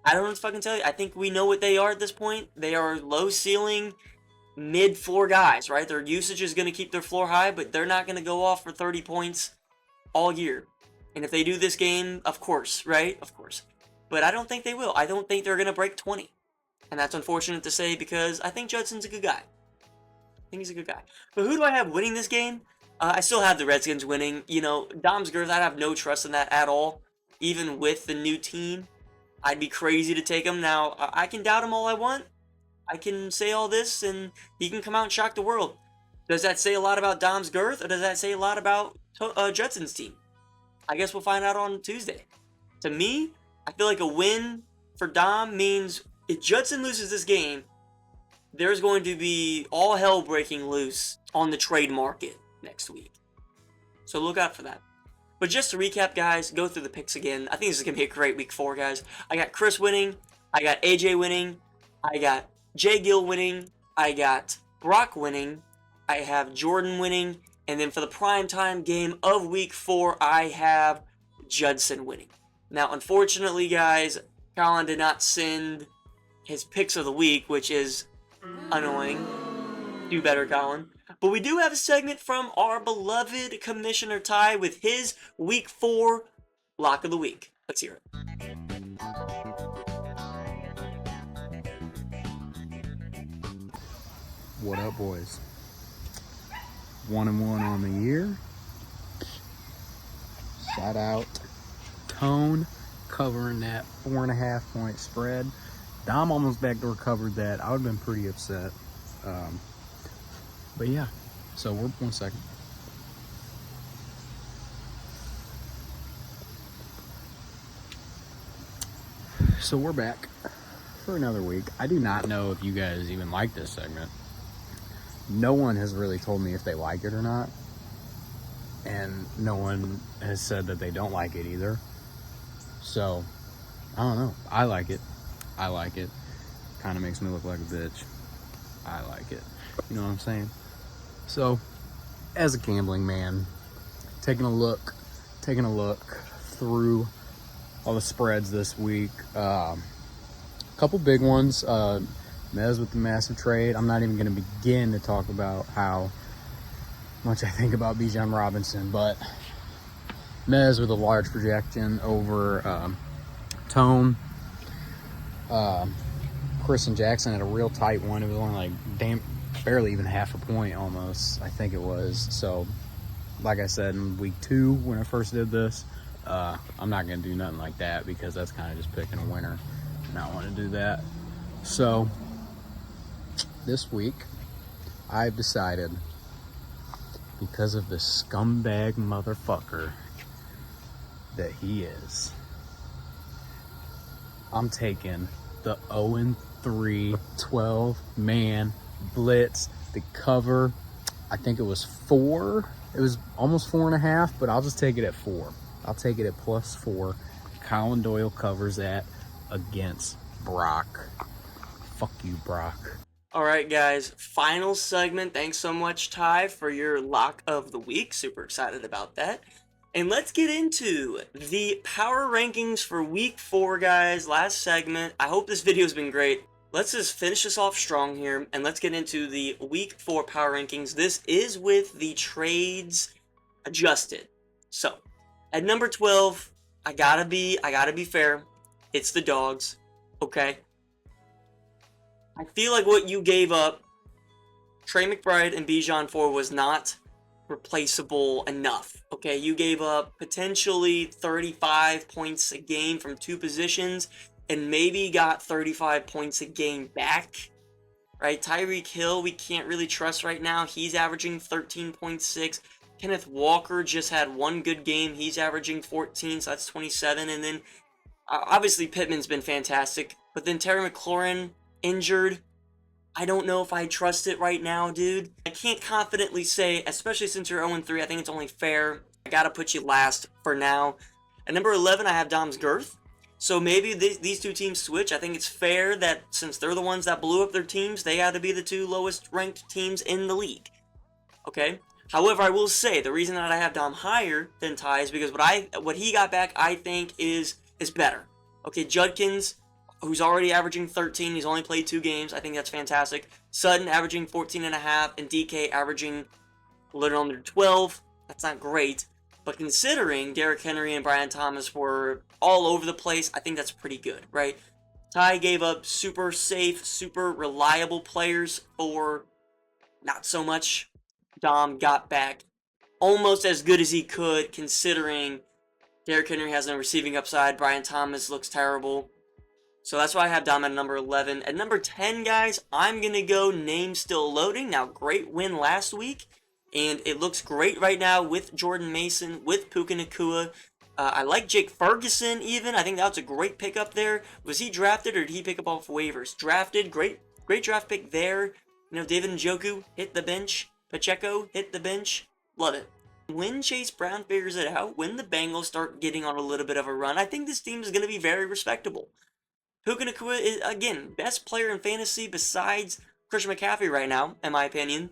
Speaker 1: I don't know what to fucking tell you. I think we know what they are at this point. They are low ceiling, mid-floor guys, right? Their usage is going to keep their floor high, but they're not going to go off for 30 points all year. And if they do this game, of course, right? Of course. But I don't think they will. I don't think they're going to break 20. And that's unfortunate to say because I think Judson's a good guy. I think he's a good guy. But who do I have winning this game? I still have the Redskins winning. Dom's girth, I have no trust in that at all. Even with the new team, I'd be crazy to take him. Now, I can doubt him all I want. I can say all this, and he can come out and shock the world. Does that say a lot about Dom's girth, or does that say a lot about Judson's team? I guess we'll find out on Tuesday. To me, I feel like a win for Dom means if Judson loses this game, there's going to be all hell breaking loose on the trade market next week. So look out for that. But just to recap, guys, go through the picks again. I think this is going to be a great week 4, guys. I got Chris winning. I got AJ winning. I got Jay Gill winning. I got Brock winning. I have Jordan winning. And then for the primetime game of week 4, I have Judson winning. Now, unfortunately, guys, Colin did not send his picks of the week, which is annoying. Do better, Colin. But we do have a segment from our beloved Commissioner Ty with his week 4 lock of the week. Let's hear it.
Speaker 3: What up, boys? 1-1 on the year. Shout out Tone covering that 4.5 point spread. Dom almost backdoor covered that. I would have been pretty upset. But yeah, so we're 1 second. So we're back for another week. I do not know if you guys even like this segment. No one has really told me if they like it or not. And no one has said that they don't like it either. So, I don't know. I like it. I like it. Kind of makes me look like a bitch. I like it. You know what I'm saying? So, as a gambling man, taking a look through all the spreads this week. A couple big ones. Mez with the massive trade. I'm not even going to begin to talk about how much I think about Bijan Robinson, but Mez with a large projection over tone. Chris and Jackson had a real tight one. It was only like barely even half a point almost, I think it was. So, like I said, in week 2 when I first did this, I'm not going to do nothing like that because that's kind of just picking a winner. And I want to do that. So, this week, I've decided, because of the scumbag motherfucker that he is, I'm taking the 0-3 12-man blitz. The cover, I think it was 4. It was almost 4.5, but I'll just take it at 4. I'll take it at +4. Colin Doyle covers that against Brock. Fuck you, Brock.
Speaker 1: All right, guys, final segment. Thanks so much, Ty, for your lock of the week. Super excited about that. And let's get into the power rankings for week 4, guys. Last segment. I hope this video's been great. Let's just finish this off strong here, and let's get into the week 4 power rankings. This is with the trades adjusted. So, at number 12, I gotta be fair. It's the Dogs, okay? I feel like what you gave up, Trey McBride and Bijan for, was not replaceable enough. Okay, you gave up potentially 35 points a game from 2 positions and maybe got 35 points a game back. Right? Tyreek Hill, we can't really trust right now. He's averaging 13.6. Kenneth Walker just had 1 good game. He's averaging 14, so that's 27. And then obviously Pittman's been fantastic, but then Terry McLaurin injured. I don't know if I trust it right now, dude. I can't confidently say, especially since you're 0-3, I think it's only fair. I gotta put you last for now. At number 11, I have Dom's Girth. So maybe these 2 teams switch. I think it's fair that since they're the ones that blew up their teams, they had to be the 2 lowest ranked teams in the league. Okay? However, I will say, the reason that I have Dom higher than Ty is because what he got back, I think, is better. Okay, Judkins, who's already averaging 13. He's only played 2 games. I think that's fantastic. Sutton averaging 14.5, and DK averaging a little under 12. That's not great. But considering Derrick Henry and Brian Thomas were all over the place, I think that's pretty good, right? Ty gave up super safe, super reliable players for not so much. Dom got back almost as good as he could, considering Derrick Henry has no receiving upside. Brian Thomas looks terrible. So that's why I have Dom at number 11. At number 10, guys, I'm going to go Name Still Loading. Now, great win last week, and it looks great right now with Jordan Mason, with Puka Nacua. I like Jake Ferguson even. I think that was a great pickup there. Was he drafted or did he pick up off waivers? Drafted. Great draft pick there. You know, David Njoku hit the bench. Pacheco hit the bench. Love it. When Chase Brown figures it out, when the Bengals start getting on a little bit of a run, I think this team is going to be very respectable. Puka Nacua is, again, best player in fantasy besides Christian McCaffrey right now, in my opinion.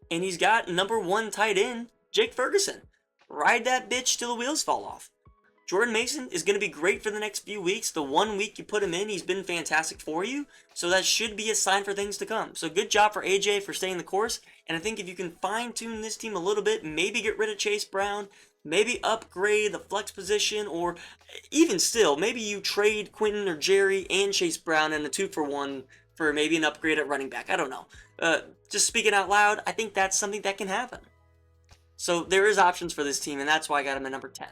Speaker 1: And he's got number 1 tight end, Jake Ferguson. Ride that bitch till the wheels fall off. Jordan Mason is going to be great for the next few weeks. The 1 week you put him in, he's been fantastic for you. So that should be a sign for things to come. So good job for AJ for staying the course. And I think if you can fine-tune this team a little bit, maybe get rid of Chase Brown, maybe upgrade the flex position, or even still, maybe you trade Quentin or Jerry and Chase Brown in a 2-for-1 for maybe an upgrade at running back. I don't know. Just speaking out loud, I think that's something that can happen. So there is options for this team, and that's why I got him at number 10.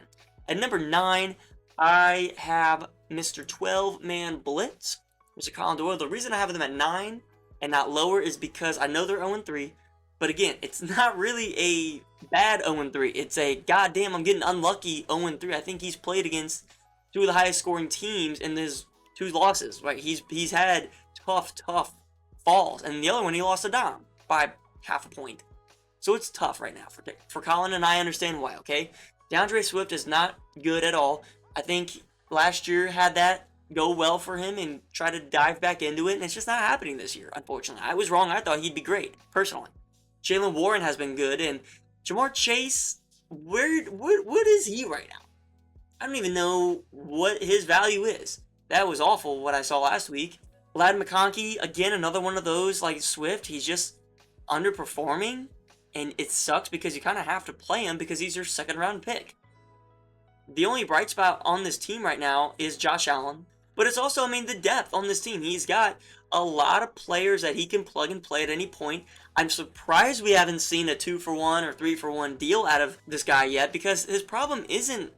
Speaker 1: At number 9, I have Mr. 12-man Blitz, Mr. Colin Doyle. The reason I have them at 9 and not lower is because I know they're 0-3, but again, it's not really a bad 0-3. It's a goddamn, I'm getting unlucky 0-3. I think he's played against 2 of the highest scoring teams in his 2 losses. Right? He's had tough falls, and the other one he lost to Dom by half a point. So it's tough right now for Colin, and I understand why. Okay, DeAndre Swift is not good at all. I think last year had that go well for him and try to dive back into it, and it's just not happening this year, unfortunately. I was wrong. I thought he'd be great, personally. Jaylen Warren has been good, and Jamar Chase, what is he right now? I don't even know what his value is. That was awful what I saw last week. Lad McConkey, again, another one of those like Swift. He's just underperforming, and it sucks because you kind of have to play him because he's your 2nd round pick. the only bright spot on this team right now is Josh Allen. But it's also, I mean, the depth on this team. He's got a lot of players that he can plug and play at any point. I'm surprised we haven't seen a 2-for-1 or 3-for-1 deal out of this guy yet, because his problem isn't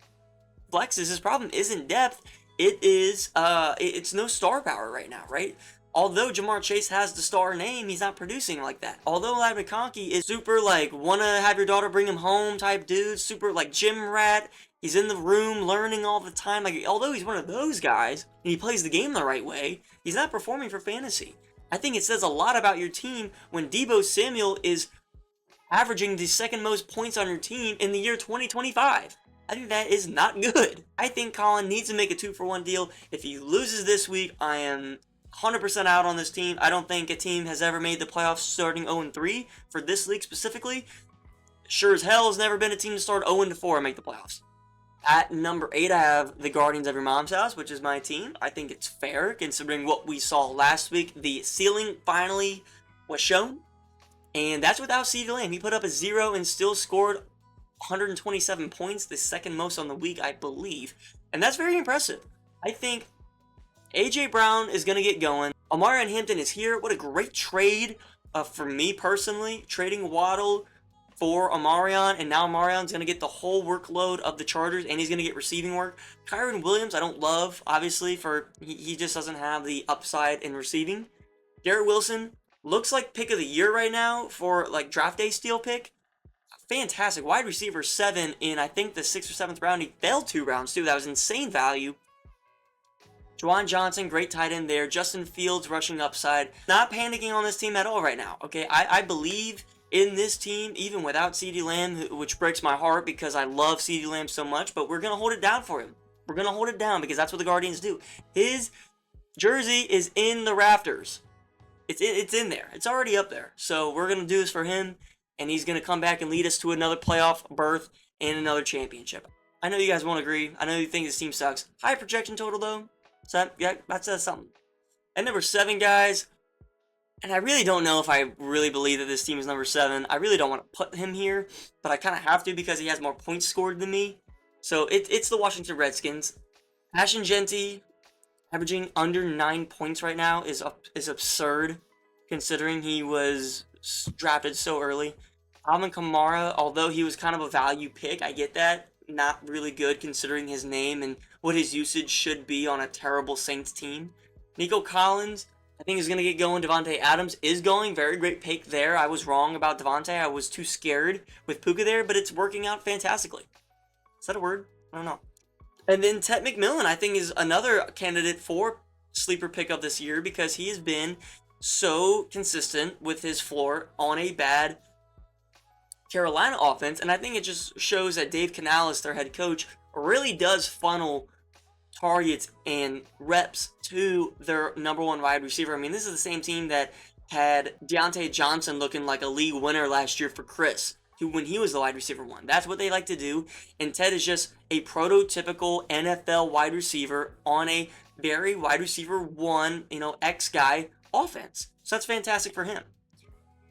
Speaker 1: flexes. His problem isn't depth. It's no star power right now, right? Although Jamar Chase has the star name, he's not producing like that. Although Ladd McConkey is super, like, wanna have your daughter bring him home type dude, super, like, gym rat. He's in the room learning all the time. Like, although he's one of those guys, and he plays the game the right way, he's not performing for fantasy. I think it says a lot about your team when Deebo Samuel is averaging the second most points on your team in the year 2025. I think that is not good. I think Colin needs to make a 2-for-1 deal. If he loses this week, I am 100% out on this team. I don't think a team has ever made the playoffs starting 0-3 for this league specifically. Sure as hell has never been a team to start 0-4 and make the playoffs. At number 8, I have the Guardians of Your Mom's House, which is my team. I think it's fair considering what we saw last week. The ceiling finally was shown, and that's without CeeDee Lamb. He put up a 0 and still scored 127 points, the second most on the week, I believe. And that's very impressive. I think A.J. Brown is going to get going. Omarion Hampton is here. What a great trade for me personally. Trading Waddle for Omarion, and now Omarion's going to get the whole workload of the Chargers, and he's going to get receiving work. Kyren Williams, I don't love, obviously, he just doesn't have the upside in receiving. Garrett Wilson looks like pick of the year right now for, like, draft day steal pick. Fantastic. Wide receiver 7 in, I think, the 6th or 7th round. He fell 2 rounds, too. That was insane value. Juwan Johnson, great tight end there. Justin Fields, rushing upside. Not panicking on this team at all right now, okay? I believe in this team, even without CeeDee Lamb, which breaks my heart because I love CeeDee Lamb so much, but we're going to hold it down for him. We're going to hold it down because that's what the Guardians do. His jersey is in the rafters. It's in there. It's already up there. So we're going to do this for him, and he's going to come back and lead us to another playoff berth and another championship. I know you guys won't agree. I know you think this team sucks. High projection total, though. So yeah, that says something. At number 7, guys, and I really don't know if I really believe that this team is number 7. I really don't want to put him here, but I kind of have to because he has more points scored than me. So it's the Washington Redskins. Ashton Jeanty, averaging under 9 points right now, is absurd, considering he was drafted so early. Alvin Kamara, although he was kind of a value pick, I get that. Not really good considering his name and what his usage should be on a terrible Saints team. Nico Collins, I think is going to get going. Devontae Adams is going. Very great pick there. I was wrong about Devontae. I was too scared with Puka there, but it's working out fantastically. Is that a word? I don't know. And then Ted McMillan, I think, is another candidate for sleeper pick of this year because he has been so consistent with his floor on a bad Carolina offense. And I think it just shows that Dave Canales, their head coach, really does funnel targets and reps to their number 1 wide receiver. I mean, this is the same team that had Deontay Johnson looking like a league winner last year for Chris, when he was the wide receiver 1. That's what they like to do. And Ted is just a prototypical NFL wide receiver on a very wide receiver 1, X guy offense. So that's fantastic for him.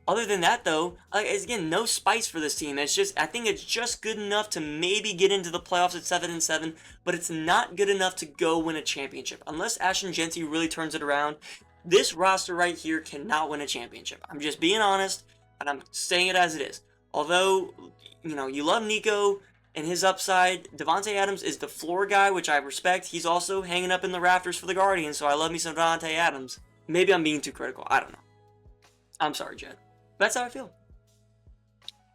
Speaker 1: Other than that, though, again, no spice for this team. I think it's just good enough to maybe get into the playoffs at 7-7, but it's not good enough to go win a championship. Unless Ashton Jeanty really turns it around, this roster right here cannot win a championship. I'm just being honest, and I'm saying it as it is. Although, you love Nico and his upside, Devontae Adams is the floor guy, which I respect. He's also hanging up in the rafters for the Guardians, so I love me some Devontae Adams. Maybe I'm being too critical. I don't know. I'm sorry, Jed. That's how I feel.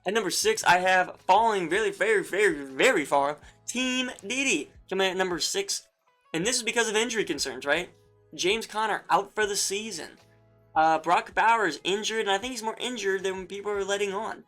Speaker 1: At number 6, I have falling really very, very, very far, Team Didi coming in at number 6. And this is because of injury concerns, right? James Conner out for the season. Brock Bowers injured, and I think he's more injured than people are letting on.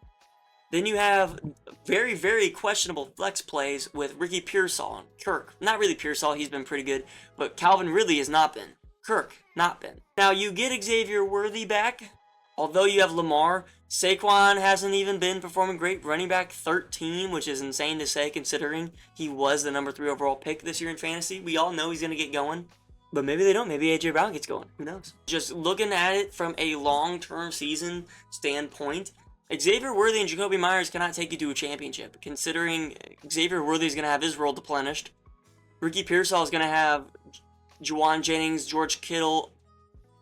Speaker 1: Then you have very, very questionable flex plays with Ricky Pearsall and Kirk. Not really Pearsall, he's been pretty good, but Calvin Ridley has not been. Kirk, not been. Now you get Xavier Worthy back. Although you have Lamar, Saquon hasn't even been performing great. Running back 13, which is insane to say considering he was the number 3 overall pick this year in fantasy. We all know he's going to get going. But maybe they don't. Maybe A.J. Brown gets going. Who knows? Just looking at it from a long-term season standpoint, Xavier Worthy and Jacoby Myers cannot take you to a championship, considering Xavier Worthy is going to have his role deplenished. Ricky Pearsall is going to have Juwan Jennings, George Kittle,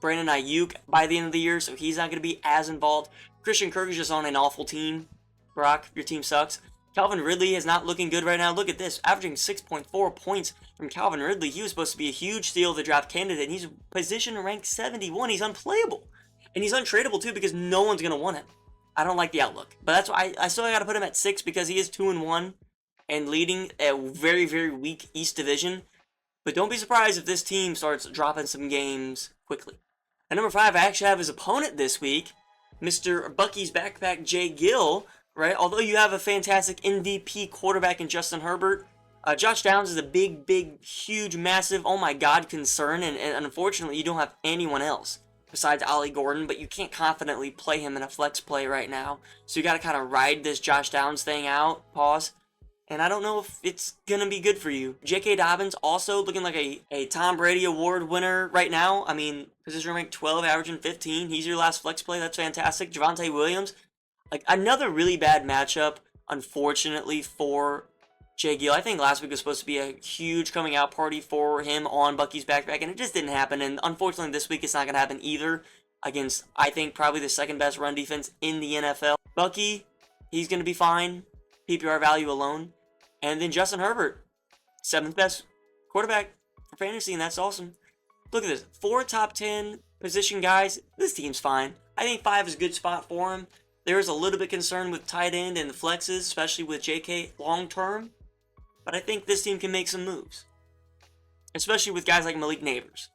Speaker 1: Brandon Ayuk by the end of the year, so he's not going to be as involved. Christian Kirk is just on an awful team. Brock, your team sucks. Calvin Ridley is not looking good right now. Look at this, averaging 6.4 points from Calvin Ridley. He was supposed to be a huge steal of the draft candidate, and he's position ranked 71. He's unplayable. And he's untradeable too because no one's going to want him. I don't like the outlook. But that's why I still got to put him at 6 because he is 2-1 and leading a very, very weak East Division. But don't be surprised if this team starts dropping some games quickly. At number 5, I actually have his opponent this week, Mr. Bucky's Backpack Jay Gill, right? Although you have a fantastic MVP quarterback in Justin Herbert, Josh Downs is a big, huge, massive, oh my god concern, and unfortunately you don't have anyone else besides Ollie Gordon, but you can't confidently play him in a flex play right now. So you got to kind of ride this Josh Downs thing out, pause. And I don't know if it's going to be good for you. J.K. Dobbins also looking like a Tom Brady award winner right now. I mean, position rank 12, averaging 15. He's your last flex play. That's fantastic. Javonte Williams, like another really bad matchup, unfortunately, for Jay Gill. I think last week was supposed to be a huge coming out party for him on Bucky's Backpack, and it just didn't happen. And unfortunately, this week it's not going to happen either against, I think, probably the second best run defense in the NFL. Bucky, he's going to be fine. PPR value alone. And then Justin Herbert, 7th best quarterback for fantasy, and that's awesome. Look at this. 4 top 10 position guys. This team's fine. I think 5 is a good spot for him. There is a little bit concerned with tight end and the flexes, especially with JK long term. But I think this team can make some moves, especially with guys like Malik Neighbors.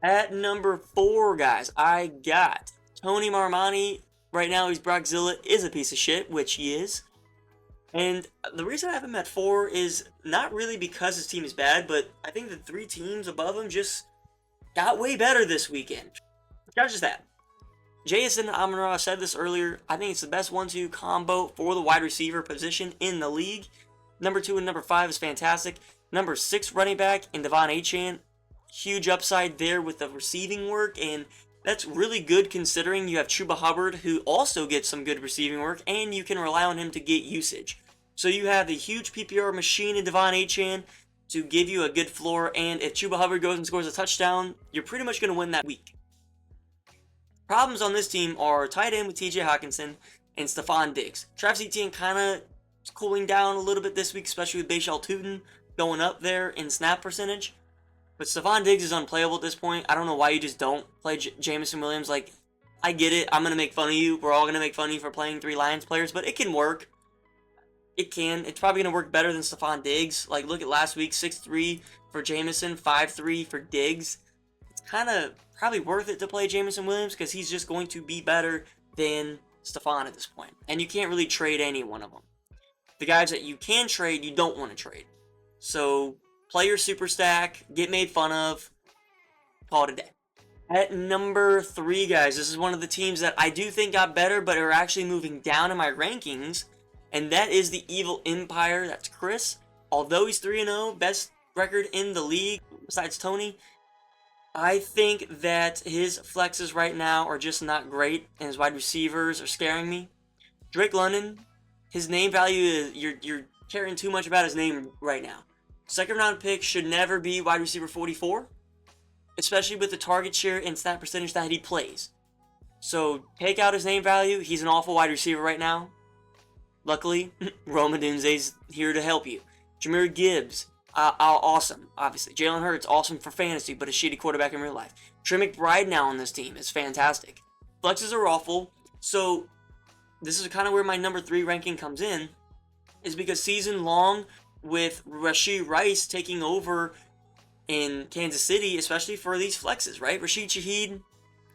Speaker 1: At number 4, guys, I got Tony Marmani. Right now, he's Brockzilla, is a piece of shit, which he is. And the reason I have him at 4 is not really because his team is bad, but I think the 3 teams above him just got way better this weekend. Not just that. Jason Amon-Ra said this earlier. I think it's the best 1-2 combo for the wide receiver position in the league. Number 2 and number 5 is fantastic. Number 6 running back in Devon Achane. Huge upside there with the receiving work, and that's really good considering you have Chuba Hubbard, who also gets some good receiving work, and you can rely on him to get usage. So you have the huge PPR machine in Devon Achane to give you a good floor, and if Chuba Hubbard goes and scores a touchdown, you're pretty much going to win that week. Problems on this team are tight end with TJ Hawkinson and Stephon Diggs. Travis Etienne kind of cooling down a little bit this week, especially with Bashal Tootin going up there in snap percentage. But Stephon Diggs is unplayable at this point. I don't know why you just don't play Jameson Williams. Like, I get it. I'm going to make fun of you. We're all going to make fun of you for playing 3 Lions players, but it can work. It can. It's probably going to work better than Stephon Diggs. Like, look at last week, 6-3 for Jameson, 5-3 for Diggs. It's kind of probably worth it to play Jameson Williams because he's just going to be better than Stephon at this point. And you can't really trade any one of them. The guys that you can trade, you don't want to trade. So play your super stack, get made fun of, call it a day. At number 3, guys, this is one of the teams that I do think got better, but are actually moving down in my rankings, and that is the Evil Empire. That's Chris. Although he's 3-0, best record in the league besides Tony, I think that his flexes right now are just not great, and his wide receivers are scaring me. Drake London, his name value is, you're caring too much about his name right now. Second round pick should never be wide receiver 44, especially with the target share and snap percentage that he plays. So take out his name value. He's an awful wide receiver right now. Luckily, Rome Odunze's here to help you. Jahmyr Gibbs, awesome, obviously. Jalen Hurts, awesome for fantasy, but a shitty quarterback in real life. Trey McBride now on this team is fantastic. Flexes are awful, so this is kind of where my number 3 ranking comes in, is because season long with Rashee Rice taking over in Kansas City, especially for these flexes, right? Rashid Shaheed,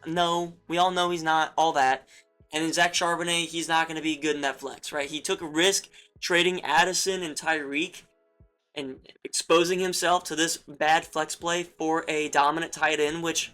Speaker 1: no, we all know he's not all that. And then Zach Charbonnet, he's not going to be good in that flex, right? He took a risk trading Addison and Tyreek and exposing himself to this bad flex play for a dominant tight end, which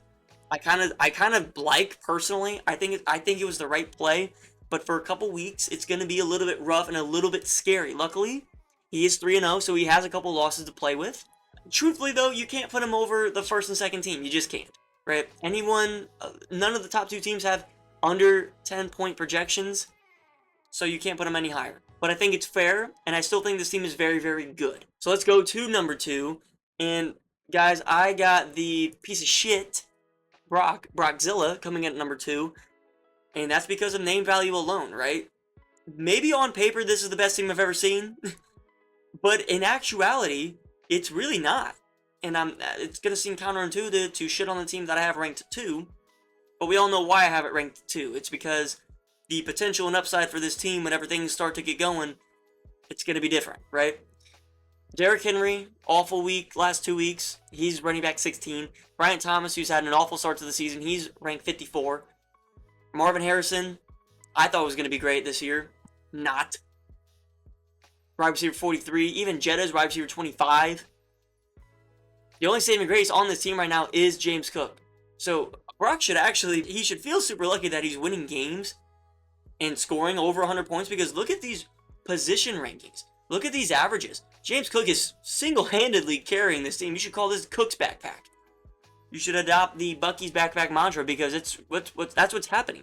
Speaker 1: I kind of like personally. I think it was the right play, but for a couple weeks, it's going to be a little bit rough and a little bit scary. Luckily, he is 3-0, so he has a couple losses to play with. Truthfully, though, you can't put him over the first and second team. You just can't, right? None of the top 2 teams have under 10-point projections. so you can't put him any higher. But I think it's fair, and I still think this team is very, very good. So let's go to number 2. And guys, I got the piece of shit Brockzilla coming in at number 2. And that's because of name value alone, right? Maybe on paper this is the best team I've ever seen. But in actuality, it's really not. And it's going to seem counterintuitive to shit on the team that I have ranked 2. But we all know why I have it ranked 2. It's because the potential and upside for this team, whenever things start to get going, it's going to be different, right? Derrick Henry, awful week, last 2 weeks. He's running back 16. Bryant Thomas, who's had an awful start to the season, he's ranked 54. Marvin Harrison, I thought was going to be great this year. Not. Wide receiver 43. Even Jetta's wide receiver 25. The only saving grace on this team right now is James Cook. So Brock should feel super lucky that he's winning games and scoring over 100 points, because look at these position rankings. Look at these averages. James Cook is single-handedly carrying this team. You should call this Cook's backpack. You should adopt the Bucky's backpack mantra, because that's what's happening.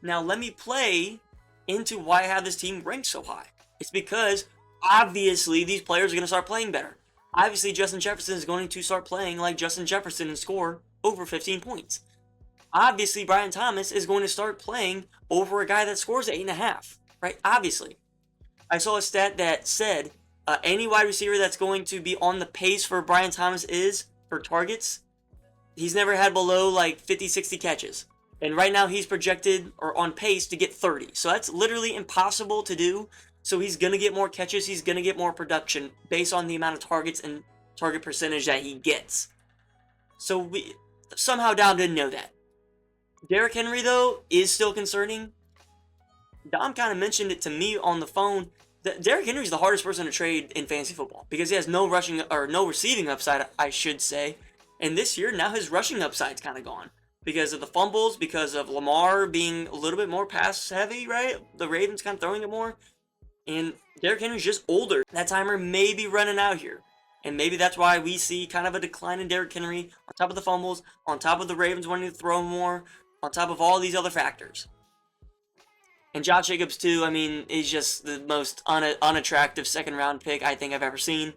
Speaker 1: Now let me play into why I have this team ranked so high. It's because obviously these players are going to start playing better. Obviously Justin Jefferson is going to start playing like Justin Jefferson and score over 15 points. Obviously Bryant Thomas is going to start playing over a guy that scores 8.5, right? Obviously. I saw a stat that said any wide receiver that's going to be on the pace for Bryant Thomas is, for targets, he's never had below like 50, 60 catches. And right now he's projected or on pace to get 30. So that's literally impossible to do. So he's going to get more catches. He's going to get more production based on the amount of targets and target percentage that he gets. So we somehow Dom didn't know that. Derrick Henry, though, is still concerning. Dom kind of mentioned it to me on the phone. Derrick Henry is the hardest person to trade in fantasy football because he has no rushing or no receiving upside, I should say. And this year, now his rushing upside's kind of gone because of the fumbles, because of Lamar being a little bit more pass heavy, right? The Ravens kind of throwing it more. And Derrick Henry's just older. That timer may be running out here. And maybe that's why we see kind of a decline in Derrick Henry on top of the fumbles, on top of the Ravens wanting to throw more, on top of all these other factors. And Josh Jacobs, too, I mean, is just the most unattractive second-round pick I think I've ever seen.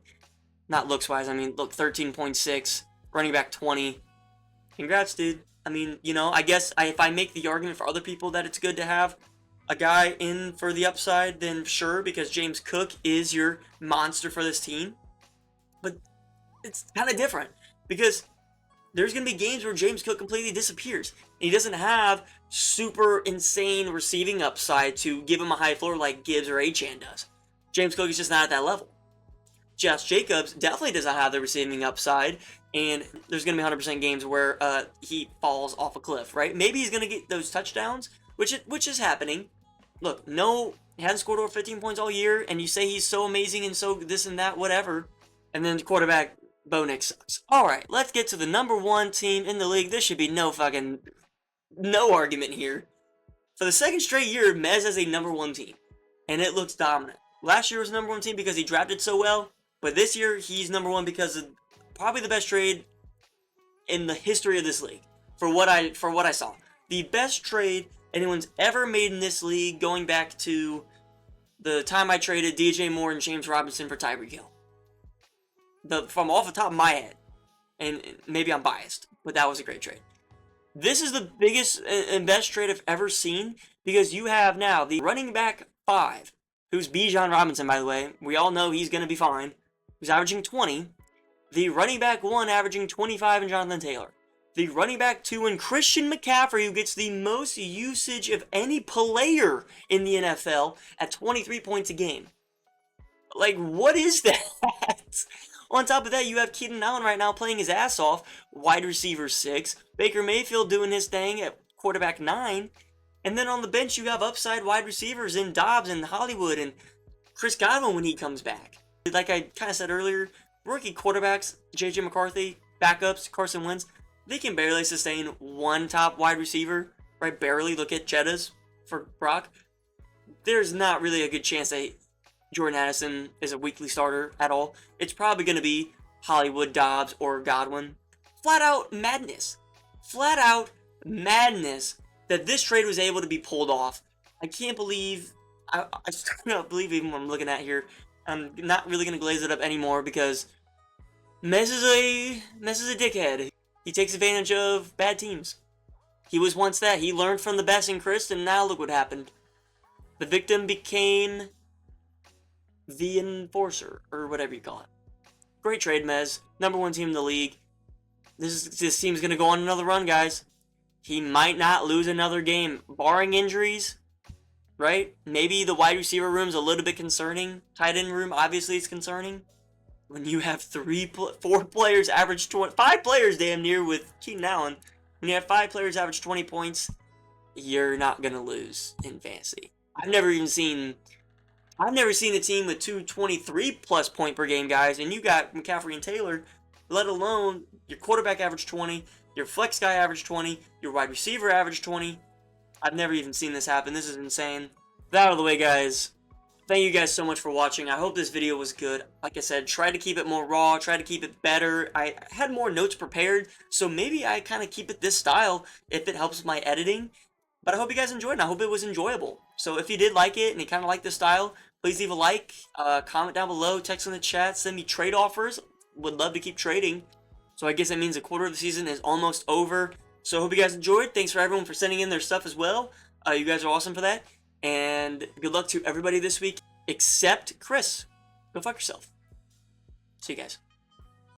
Speaker 1: Not looks-wise. I mean, look, 13.6, running back 20. Congrats, dude. I mean, you know, I guess if I make the argument for other people that it's good to have a guy in for the upside, then sure, because James Cook is your monster for this team. But it's kind of different because there's going to be games where James Cook completely disappears. And he doesn't have super insane receiving upside to give him a high floor like Gibbs or Achane does. James Cook is just not at that level. Josh Jacobs definitely doesn't have the receiving upside, and there's going to be 100% games where he falls off a cliff, right? Maybe he's going to get those touchdowns, which is happening. Look, no, he hasn't scored over 15 points all year, and you say he's so amazing and so this and that, whatever, and then the quarterback Bo Nix sucks. Alright, let's get to the number 1 team in the league. There should be no argument here. For the second straight year, Mez has a number 1 team, and it looks dominant. Last year was number 1 team because he drafted so well, but this year he's number 1 because of probably the best trade in the history of this league. For what I saw, the best trade anyone's ever made in this league, going back to the time I traded DJ Moore and James Robinson for Tyreek Hill. From off the top of my head, and maybe I'm biased, but that was a great trade. This is the biggest and best trade I've ever seen because you have now the running back 5, who's Bijan Robinson, by the way. We all know he's going to be fine. Who's averaging 20. The running back 1 averaging 25 in Jonathan Taylor. The running back 2 in Christian McCaffrey, who gets the most usage of any player in the NFL at 23 points a game. Like, what is that? On top of that, you have Keenan Allen right now playing his ass off, wide receiver 6. Baker Mayfield doing his thing at quarterback 9. And then on the bench, you have upside wide receivers in Dobbs and Hollywood and Chris Godwin when he comes back. Like I kind of said earlier, rookie quarterbacks, J.J. McCarthy, backups, Carson Wentz, they can barely sustain 1 top wide receiver, right? Barely. Look at Jettas for Brock. There's not really a good chance that Jordan Addison is a weekly starter at all. It's probably going to be Hollywood, Dobbs, or Godwin. Flat out madness. Flat out madness that this trade was able to be pulled off I can't believe, I still cannot believe even what I'm looking at here. I'm not really going to glaze it up anymore because Mez is a dickhead. He takes advantage of bad teams. He was once that. He learned from the best in Chris, and now look what happened. The victim became the enforcer, or whatever you call it. Great trade, Mez. Number 1 team in the league. This team's going to go on another run, guys. He might not lose another game, barring injuries, right? Maybe the wide receiver room's a little bit concerning. Tight end room, obviously, is concerning. When you have 4 players average 20, 5 players damn near with Keenan Allen, when you have 5 players average 20 points, you're not going to lose in fantasy. I've never seen a team with 2 23-plus point per game guys, and you got McCaffrey and Taylor, let alone your quarterback average 20, your flex guy average 20, your wide receiver average 20. I've never even seen this happen. This is insane. That out of the way, guys. Thank you guys so much for watching. I hope this video was good. Like I said, try to keep it more raw, try to keep it better. I had more notes prepared, so maybe I kind of keep it this style if it helps my editing. But I hope you guys enjoyed, and I hope it was enjoyable. So if you did like it and you kind of like this style, please leave a like, comment down below, text in the chat, send me trade offers. Would love to keep trading. So I guess that means a quarter of the season is almost over. So I hope you guys enjoyed. Thanks for everyone for sending in their stuff as well. You guys are awesome for that. And good luck to everybody this week, except Chris. Go fuck yourself. See you guys.